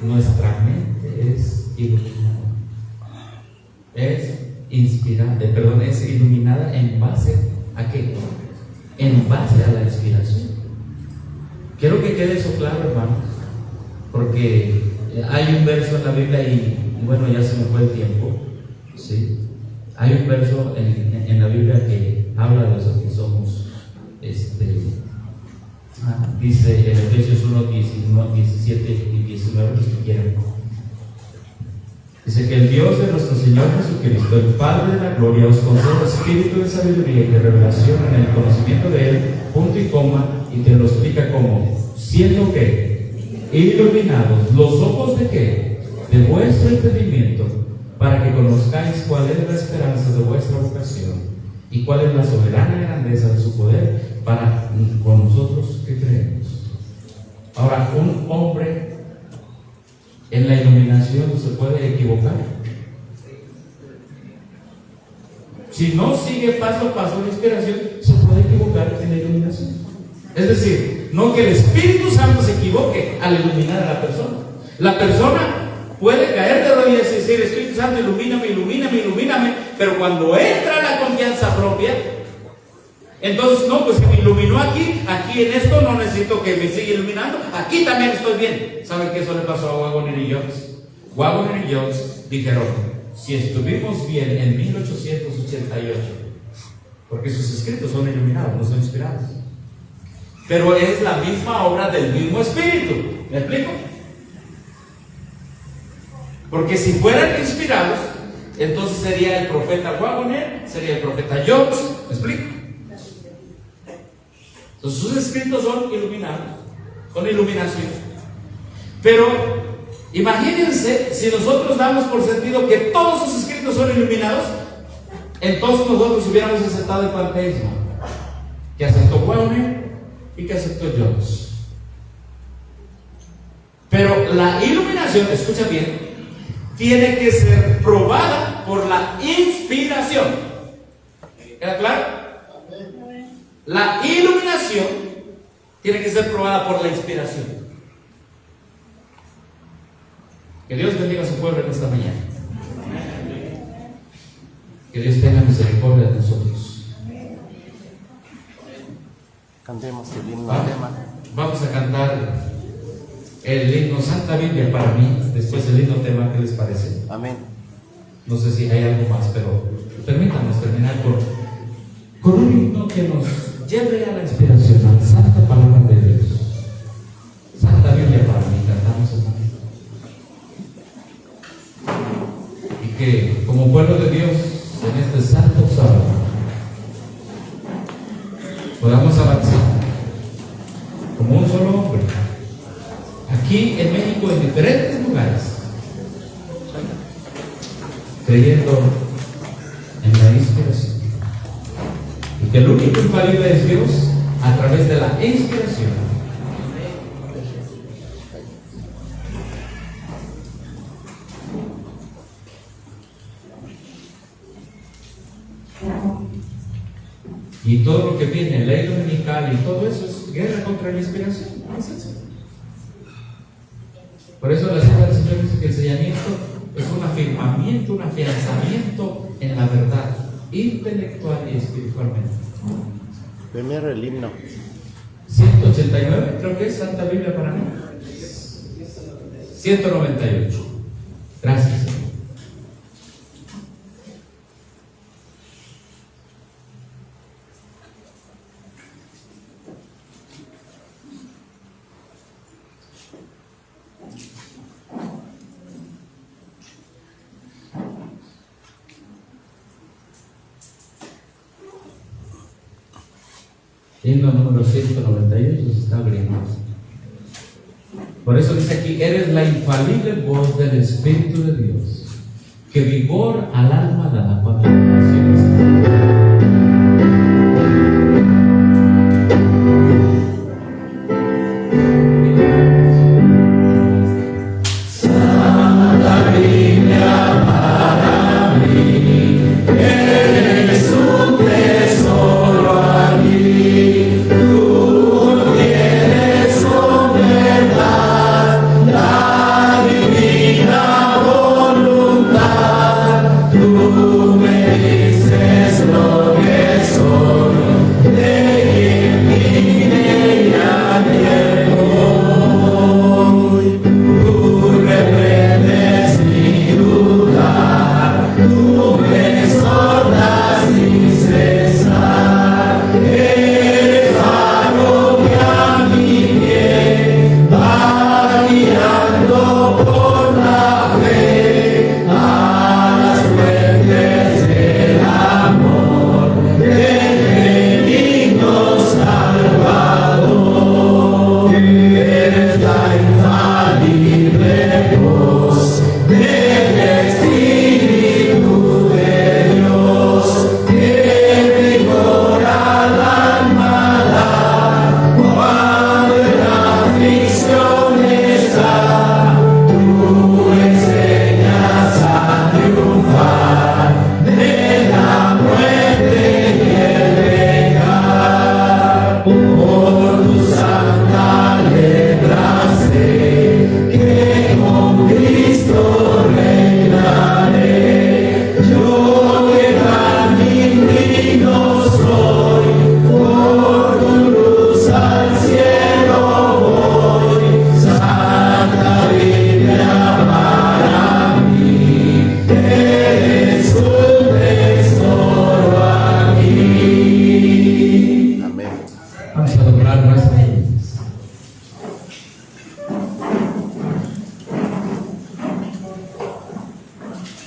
nuestra mente es iluminada. Es inspirada, es iluminada en base ¿a qué? En base a la inspiración. Quiero que quede eso claro, hermanos, porque hay un verso en la Biblia y bueno, ya se me fue el tiempo, ¿sí? Hay un verso en la Biblia que habla de los que somos, dice en Efesios 1, 17 y 19, los que quieran. Dice que el Dios de nuestro Señor Jesucristo, el Padre de la gloria, os conceda espíritu de sabiduría y de revelación en el conocimiento de Él, punto y coma, y te lo explica como, siendo que iluminados los ojos de qué, de vuestro entendimiento, para que conozcáis cuál es la esperanza de vuestra vocación y cuál es la soberana grandeza de su poder para con nosotros que creemos. Ahora, un hombre en la iluminación se puede equivocar. Si no sigue paso a paso la inspiración, se puede equivocar en la iluminación. Es decir, no que el Espíritu Santo se equivoque al iluminar a la persona. La persona puede caer de rodillas y decir: Espíritu Santo, ilumíname, pero cuando entra la confianza propia, entonces no, pues si me iluminó aquí en esto no necesito que me siga iluminando, aquí también estoy bien. ¿Saben que eso le pasó a Waggoner y Jones? Waggoner y Jones dijeron: si estuvimos bien en 1888, porque sus escritos son iluminados, no son inspirados, pero es la misma obra del mismo Espíritu. ¿Me explico? Porque si fueran inspirados, entonces sería el profeta Waggoner, sería el profeta Jones. ¿Me explico? Entonces sus escritos son iluminados, son iluminación. Pero imagínense si nosotros damos por sentido que todos sus escritos son iluminados, entonces nosotros hubiéramos aceptado el panteísmo que aceptó Waggoner y que aceptó Jones. Pero la iluminación, escucha bien, tiene que ser probada por la inspiración. ¿Queda claro? La iluminación tiene que ser probada por la inspiración. Que Dios bendiga a su pueblo en esta mañana. Que Dios tenga misericordia de nosotros. Cantemos el himno Vamos, tema. vamos a cantar el himno Santa Biblia para mí, después el himno tema. ¿Qué les parece? Amén. No sé si hay algo más, pero permítanos terminar con un himno que nos lleve a la inspiración, a la santa palabra de Dios. Santa Biblia para mí, cantamos hermano. Y que como pueblo de Dios en este santo sábado podamos avanzar como un solo hombre aquí en México, en diferentes lugares, creyendo en la inspiración, y que el único infalible es Dios a través de la inspiración. Y todo lo que viene, ley dominical y todo eso es guerra contra la inspiración. Es eso. Por eso la cita del Señor dice que el sellamiento es un afirmamiento, un afianzamiento en la verdad, intelectual y espiritualmente. Primero el himno. 189, creo que es Santa Biblia para mí. 198. Gracias, Señor. Himno número 198 se está abriendo. Por eso dice aquí: eres la infalible voz del Espíritu de Dios, que vigor al alma da cuando la oración está.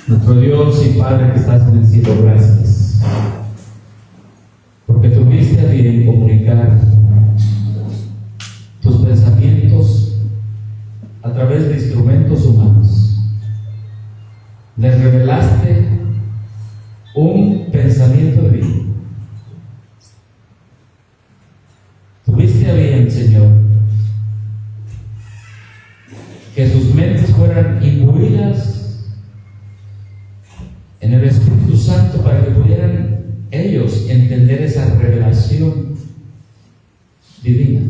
Nuestro Dios y Padre que estás en el cielo, gracias, porque tuviste a bien comunicar tus pensamientos a través de instrumentos humanos. Les revelaste un pensamiento divino. Tuviste a bien, Señor, que sus mentes fueran imbuidas en el Espíritu Santo para que pudieran ellos entender esa revelación divina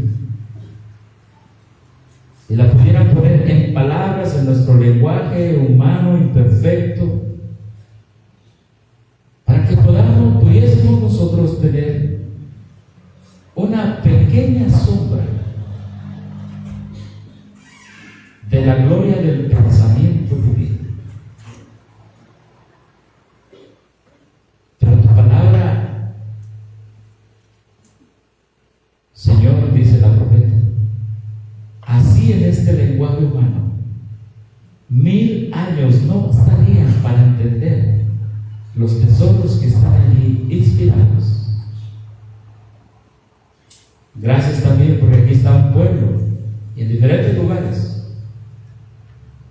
y la pudieran poner en palabras en nuestro lenguaje humano imperfecto, para que pudiésemos nosotros tener una pequeña me asombra de la gloria del pensamiento divino. Pero tu palabra, Señor, dice la profeta, así en este lenguaje humano, 1000 años no bastarían para entender los tesoros que están allí inspirados. Gracias también porque aquí está un pueblo y en diferentes lugares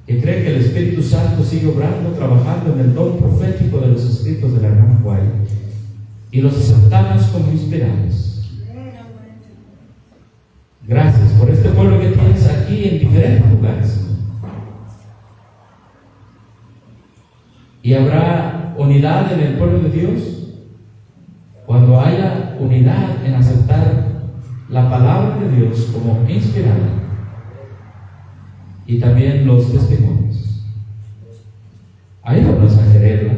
que cree que el Espíritu Santo sigue obrando, trabajando en el don profético de los escritos de la hermana White, y los aceptamos como inspirados. Gracias por este pueblo que tienes aquí en diferentes lugares. Y habrá unidad en el pueblo de Dios cuando haya unidad en aceptar la palabra de Dios como inspirada y también los testimonios. Ayúdanos a quererla.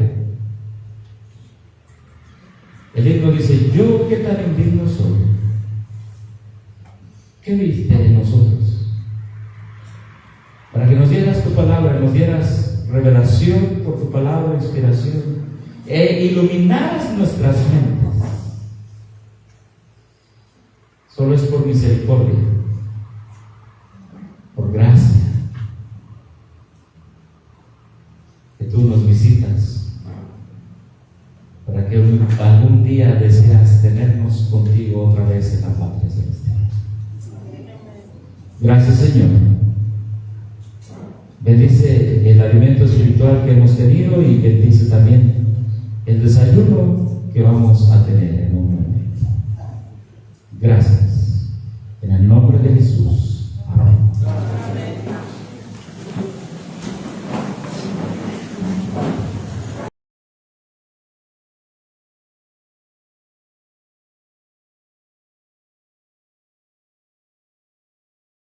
El himno dice: yo que tan indigno soy, ¿qué viste en nosotros? Para que nos dieras tu palabra, nos dieras revelación por tu palabra, inspiración, e iluminaras nuestras mentes. Solo es por misericordia, por gracia, que tú nos visitas, para que algún día deseas tenernos contigo otra vez en la patria celestial. Gracias, Señor. Bendice el alimento espiritual que hemos tenido y bendice también el desayuno que vamos a tener en un momento. Gracias.